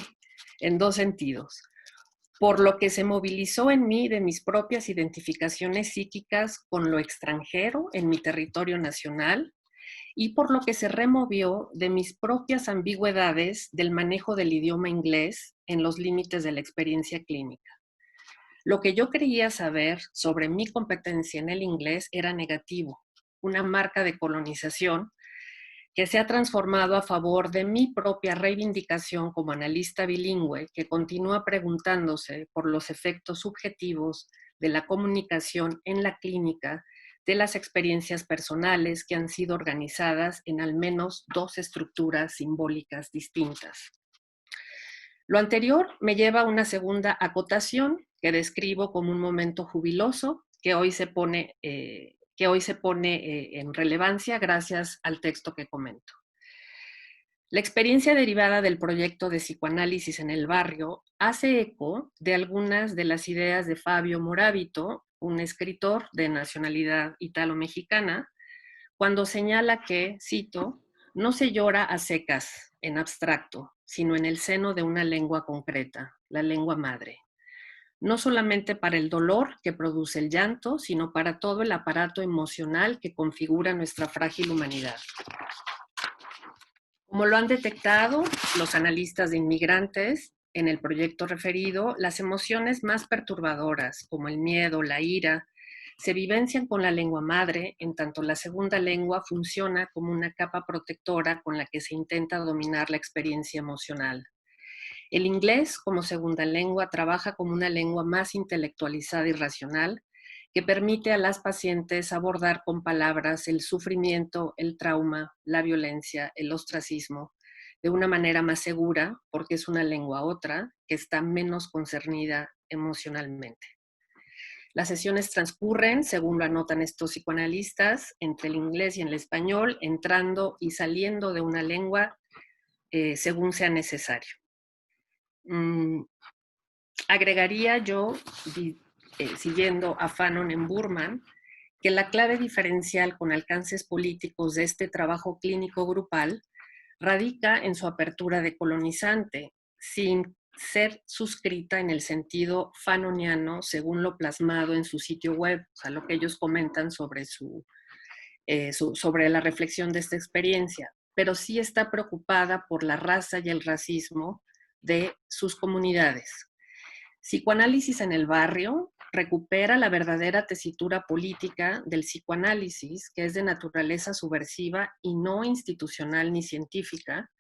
en dos sentidos. Por lo que se movilizó en mí de mis propias identificaciones psíquicas con lo extranjero en mi territorio nacional, y por lo que se removió de mis propias ambigüedades del manejo del idioma inglés en los límites de la experiencia clínica. Lo que yo creía saber sobre mi competencia en el inglés era negativo, una marca de colonización que se ha transformado a favor de mi propia reivindicación como analista bilingüe, que continúa preguntándose por los efectos subjetivos de la comunicación en la clínica de las experiencias personales que han sido organizadas en al menos dos estructuras simbólicas distintas. Lo anterior me lleva a una segunda acotación que describo como un momento jubiloso que hoy se pone en relevancia gracias al texto que comento. La experiencia derivada del proyecto de psicoanálisis en el barrio hace eco de algunas de las ideas de Fabio Moravito, un escritor de nacionalidad italo-mexicana, cuando señala que, cito, no se llora a secas, en abstracto, sino en el seno de una lengua concreta, la lengua madre. No solamente para el dolor que produce el llanto, sino para todo el aparato emocional que configura nuestra frágil humanidad. Como lo han detectado los analistas de inmigrantes en el proyecto referido, las emociones más perturbadoras, como el miedo, la ira, se vivencian con la lengua madre, en tanto la segunda lengua funciona como una capa protectora con la que se intenta dominar la experiencia emocional. El inglés, como segunda lengua, trabaja como una lengua más intelectualizada y racional, que permite a las pacientes abordar con palabras el sufrimiento, el trauma, la violencia, el ostracismo, de una manera más segura, porque es una lengua otra que está menos concernida emocionalmente. Las sesiones transcurren, según lo anotan estos psicoanalistas, entre el inglés y el español, entrando y saliendo de una lengua según sea necesario. Agregaría yo, siguiendo a Fanon en Burman, que la clave diferencial con alcances políticos de este trabajo clínico grupal radica en su apertura decolonizante, sin ser suscrita en el sentido fanoniano según lo plasmado en su sitio web, o sea, lo que ellos comentan sobre, sobre la reflexión de esta experiencia, pero sí está preocupada por la raza y el racismo de sus comunidades. Psicoanálisis en el barrio recupera la verdadera tesitura política del psicoanálisis, que es de naturaleza subversiva y no institucional ni científica,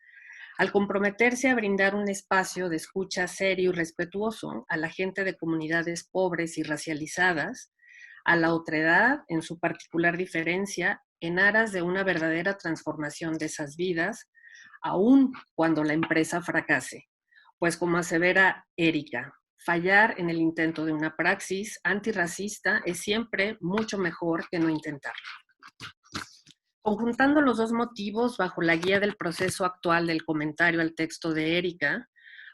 al comprometerse a brindar un espacio de escucha serio y respetuoso a la gente de comunidades pobres y racializadas, a la otredad en su particular diferencia, en aras de una verdadera transformación de esas vidas, aun cuando la empresa fracase. Pues como asevera Erika, fallar en el intento de una praxis antirracista es siempre mucho mejor que no intentarlo. Conjuntando los dos motivos bajo la guía del proceso actual del comentario al texto de Erika,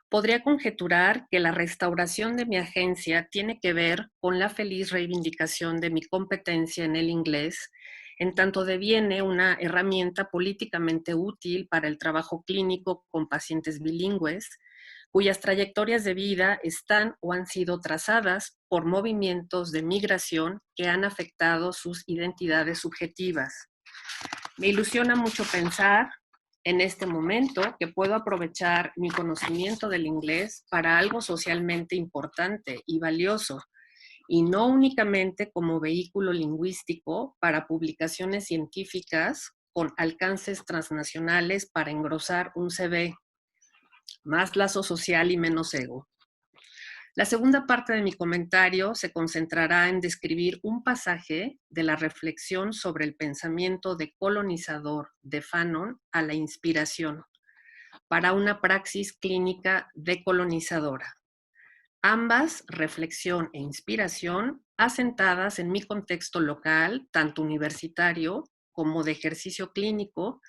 podría conjeturar que la restauración de mi agencia tiene que ver con la feliz reivindicación de mi competencia en el inglés, en tanto deviene una herramienta políticamente útil para el trabajo clínico con pacientes bilingües, cuyas trayectorias de vida están o han sido trazadas por movimientos de migración que han afectado sus identidades subjetivas. Me ilusiona mucho pensar en este momento que puedo aprovechar mi conocimiento del inglés para algo socialmente importante y valioso, y no únicamente como vehículo lingüístico para publicaciones científicas con alcances transnacionales para engrosar un CV, más lazo social y menos ego. La segunda parte de mi comentario se concentrará en describir un pasaje de la reflexión sobre el pensamiento decolonizador de Fanon a la inspiración para una praxis clínica decolonizadora. Ambas, reflexión e inspiración, asentadas en mi contexto local, tanto universitario como de ejercicio clínico,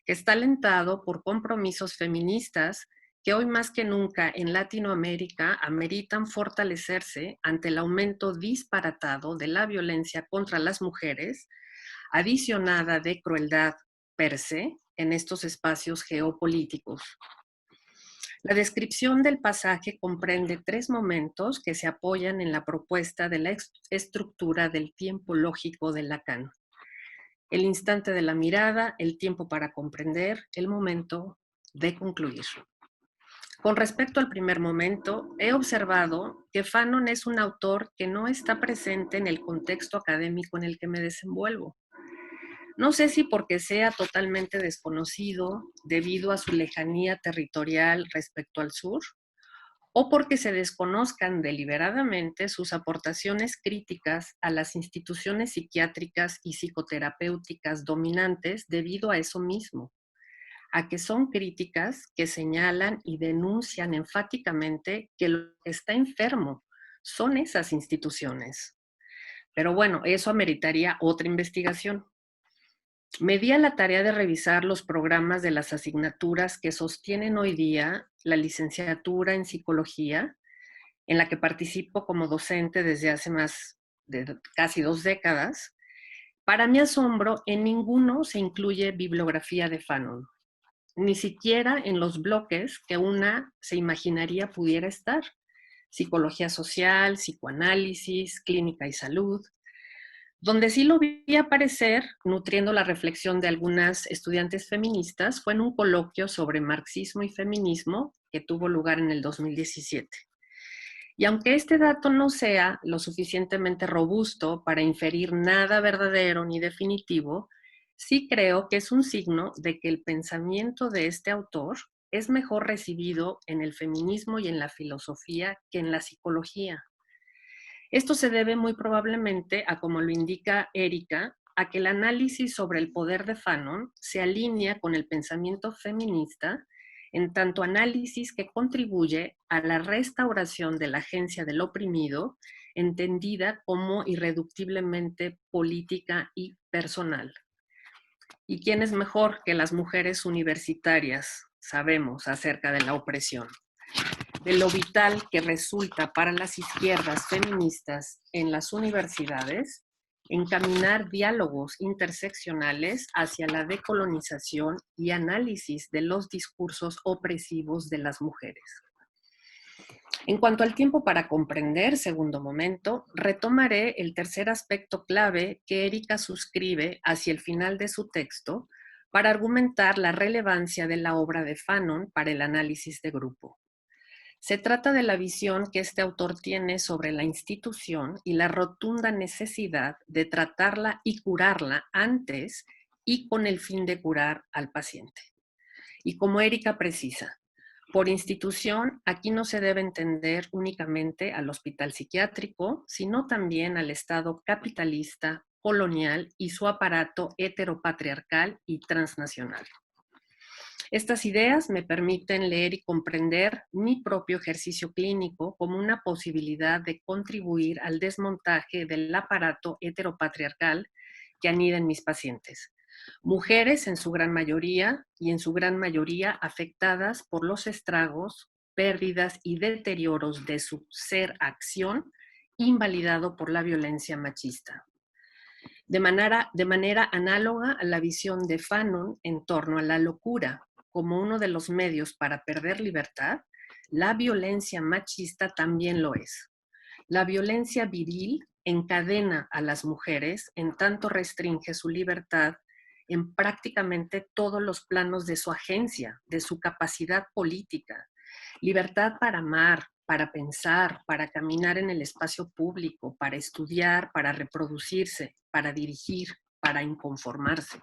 que está alentado por compromisos feministas que hoy más que nunca en Latinoamérica ameritan fortalecerse ante el aumento disparatado de la violencia contra las mujeres, adicionada de crueldad per se en estos espacios geopolíticos. La descripción del pasaje comprende 3 momentos que se apoyan en la propuesta de la estructura del tiempo lógico de Lacan. El instante de la mirada, el tiempo para comprender, el momento de concluir. Con respecto al primer momento, he observado que Fanon es un autor que no está presente en el contexto académico en el que me desenvuelvo. No sé si porque sea totalmente desconocido debido a su lejanía territorial respecto al sur, o porque se desconozcan deliberadamente sus aportaciones críticas a las instituciones psiquiátricas y psicoterapéuticas dominantes debido a eso mismo, a que son críticas que señalan y denuncian enfáticamente que lo que está enfermo son esas instituciones. Pero bueno, eso ameritaría otra investigación. Me di a la tarea de revisar los programas de las asignaturas que sostienen hoy día la licenciatura en psicología, en la que participo como docente desde hace más de casi 2 décadas. Para mi asombro, en ninguno se incluye bibliografía de Fanon, ni siquiera en los bloques que una se imaginaría pudiera estar: psicología social, psicoanálisis, clínica y salud. Donde sí lo vi aparecer, nutriendo la reflexión de algunas estudiantes feministas, fue en un coloquio sobre marxismo y feminismo que tuvo lugar en el 2017. Y aunque este dato no sea lo suficientemente robusto para inferir nada verdadero ni definitivo, sí creo que es un signo de que el pensamiento de este autor es mejor recibido en el feminismo y en la filosofía que en la psicología. Esto se debe muy probablemente a, como lo indica Erika, a que el análisis sobre el poder de Fanon se alinea con el pensamiento feminista, en tanto análisis que contribuye a la restauración de la agencia del oprimido, entendida como irreductiblemente política y personal. ¿Y quién es mejor que las mujeres universitarias? Sabemos acerca de la opresión, de lo vital que resulta para las izquierdas feministas en las universidades encaminar diálogos interseccionales hacia la decolonización y análisis de los discursos opresivos de las mujeres. En cuanto al tiempo para comprender, segundo momento, retomaré el tercer aspecto clave que Erika suscribe hacia el final de su texto para argumentar la relevancia de la obra de Fanon para el análisis de grupo. Se trata de la visión que este autor tiene sobre la institución y la rotunda necesidad de tratarla y curarla antes y con el fin de curar al paciente. Y como Erika precisa, por institución aquí no se debe entender únicamente al hospital psiquiátrico, sino también al Estado capitalista, colonial y su aparato heteropatriarcal y transnacional. Estas ideas me permiten leer y comprender mi propio ejercicio clínico como una posibilidad de contribuir al desmontaje del aparato heteropatriarcal que anida en mis pacientes. Mujeres en su gran mayoría y en su gran mayoría afectadas por los estragos, pérdidas y deterioros de su ser-acción invalidado por la violencia machista. De manera análoga a la visión de Fanon en torno a la locura como uno de los medios para perder libertad, la violencia machista también lo es. La violencia viril encadena a las mujeres en tanto restringe su libertad en prácticamente todos los planos de su agencia, de su capacidad política. Libertad para amar, para pensar, para caminar en el espacio público, para estudiar, para reproducirse, para dirigir, para inconformarse.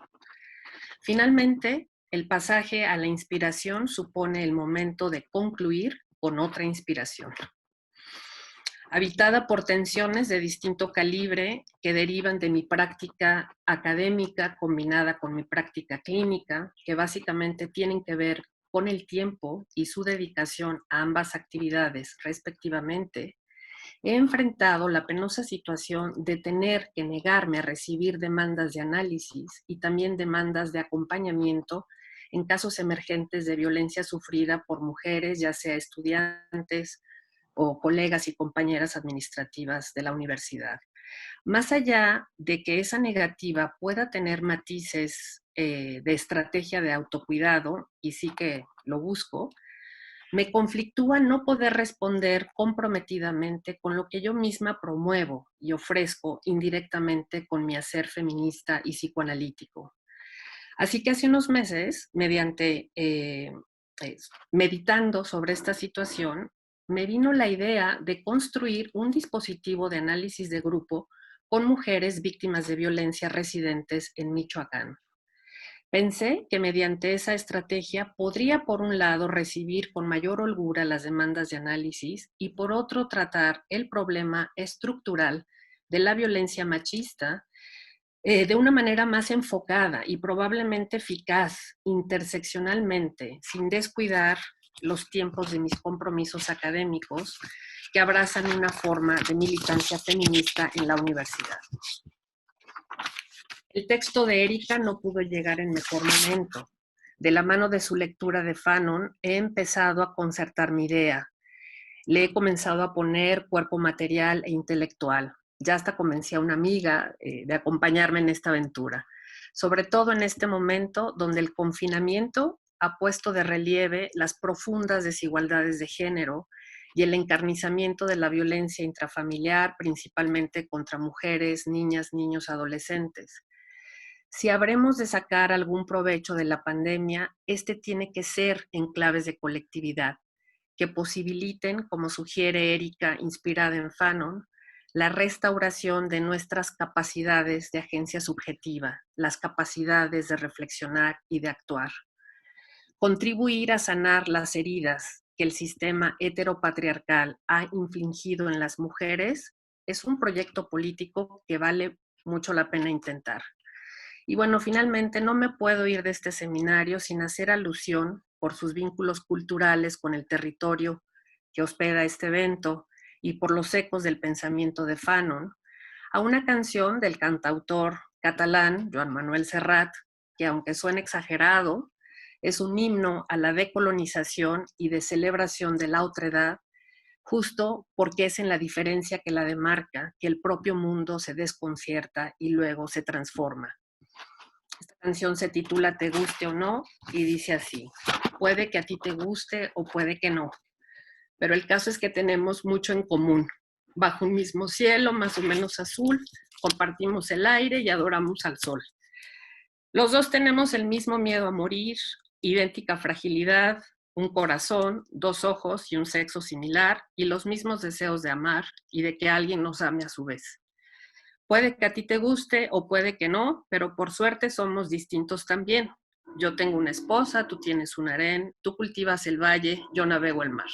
Finalmente, el pasaje a la inspiración supone el momento de concluir con otra inspiración. Habitada por tensiones de distinto calibre que derivan de mi práctica académica combinada con mi práctica clínica, que básicamente tienen que ver con el tiempo y su dedicación a ambas actividades respectivamente, he enfrentado la penosa situación de tener que negarme a recibir demandas de análisis y también demandas de acompañamiento en casos emergentes de violencia sufrida por mujeres, ya sea estudiantes o colegas y compañeras administrativas de la universidad. Más allá de que esa negativa pueda tener matices de estrategia de autocuidado, y sí que lo busco, me conflictúa no poder responder comprometidamente con lo que yo misma promuevo y ofrezco indirectamente con mi hacer feminista y psicoanalítico. Así que hace unos meses, mediante meditando sobre esta situación, me vino la idea de construir un dispositivo de análisis de grupo con mujeres víctimas de violencia residentes en Michoacán. Pensé que mediante esa estrategia podría, por un lado, recibir con mayor holgura las demandas de análisis y, por otro, tratar el problema estructural de la violencia machista de una manera más enfocada y probablemente eficaz, interseccionalmente, sin descuidar los tiempos de mis compromisos académicos que abrazan una forma de militancia feminista en la universidad. El texto de Erika no pudo llegar en mejor momento. De la mano de su lectura de Fanon, he empezado a concertar mi idea. Le he comenzado a poner cuerpo material e intelectual. Ya hasta convencí a una amiga de acompañarme en esta aventura. Sobre todo en este momento donde el confinamiento ha puesto de relieve las profundas desigualdades de género y el encarnizamiento de la violencia intrafamiliar, principalmente contra mujeres, niñas, niños, adolescentes. Si habremos de sacar algún provecho de la pandemia, este tiene que ser en claves de colectividad, que posibiliten, como sugiere Erika, inspirada en Fanon, la restauración de nuestras capacidades de agencia subjetiva, las capacidades de reflexionar y de actuar. Contribuir a sanar las heridas que el sistema heteropatriarcal ha infligido en las mujeres es un proyecto político que vale mucho la pena intentar. Y bueno, finalmente no me puedo ir de este seminario sin hacer alusión, por sus vínculos culturales con el territorio que hospeda este evento y por los ecos del pensamiento de Fanon, a una canción del cantautor catalán Joan Manuel Serrat, que aunque suene exagerado, es un himno a la decolonización y de celebración de la otredad, justo porque es en la diferencia que la demarca que el propio mundo se desconcierta y luego se transforma. Esta canción se titula Te guste o no y dice así: puede que a ti te guste o puede que no, pero el caso es que tenemos mucho en común. Bajo un mismo cielo, más o menos azul, compartimos el aire y adoramos al sol. Los dos tenemos el mismo miedo a morir, idéntica fragilidad, un corazón, dos ojos y un sexo similar, y los mismos deseos de amar y de que alguien nos ame a su vez. Puede que a ti te guste o puede que no, pero por suerte somos distintos también. Yo tengo una esposa, tú tienes un harén, tú cultivas el valle, yo navego el mar.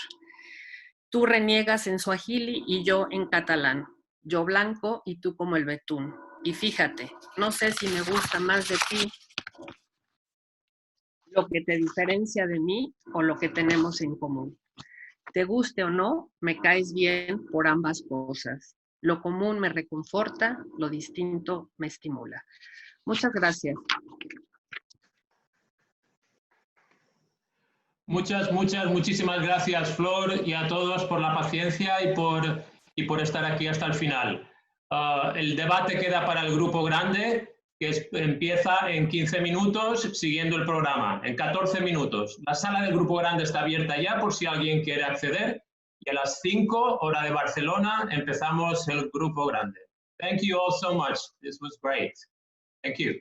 Tú reniegas en suajili y yo en catalán. Yo blanco y tú como el betún. Y fíjate, no sé si me gusta más de ti lo que te diferencia de mí o lo que tenemos en común. Te guste o no, me caes bien por ambas cosas. Lo común me reconforta, lo distinto me estimula. Muchas gracias. Muchísimas gracias, Flor, y a todos por la paciencia y por estar aquí hasta el final. El debate queda para el grupo grande que empieza en 15 minutos siguiendo el programa, en 14 minutos. La sala del grupo grande está abierta ya por si alguien quiere acceder y a las 5, hora de Barcelona, empezamos el grupo grande. Thank you all so much. This was great. Thank you.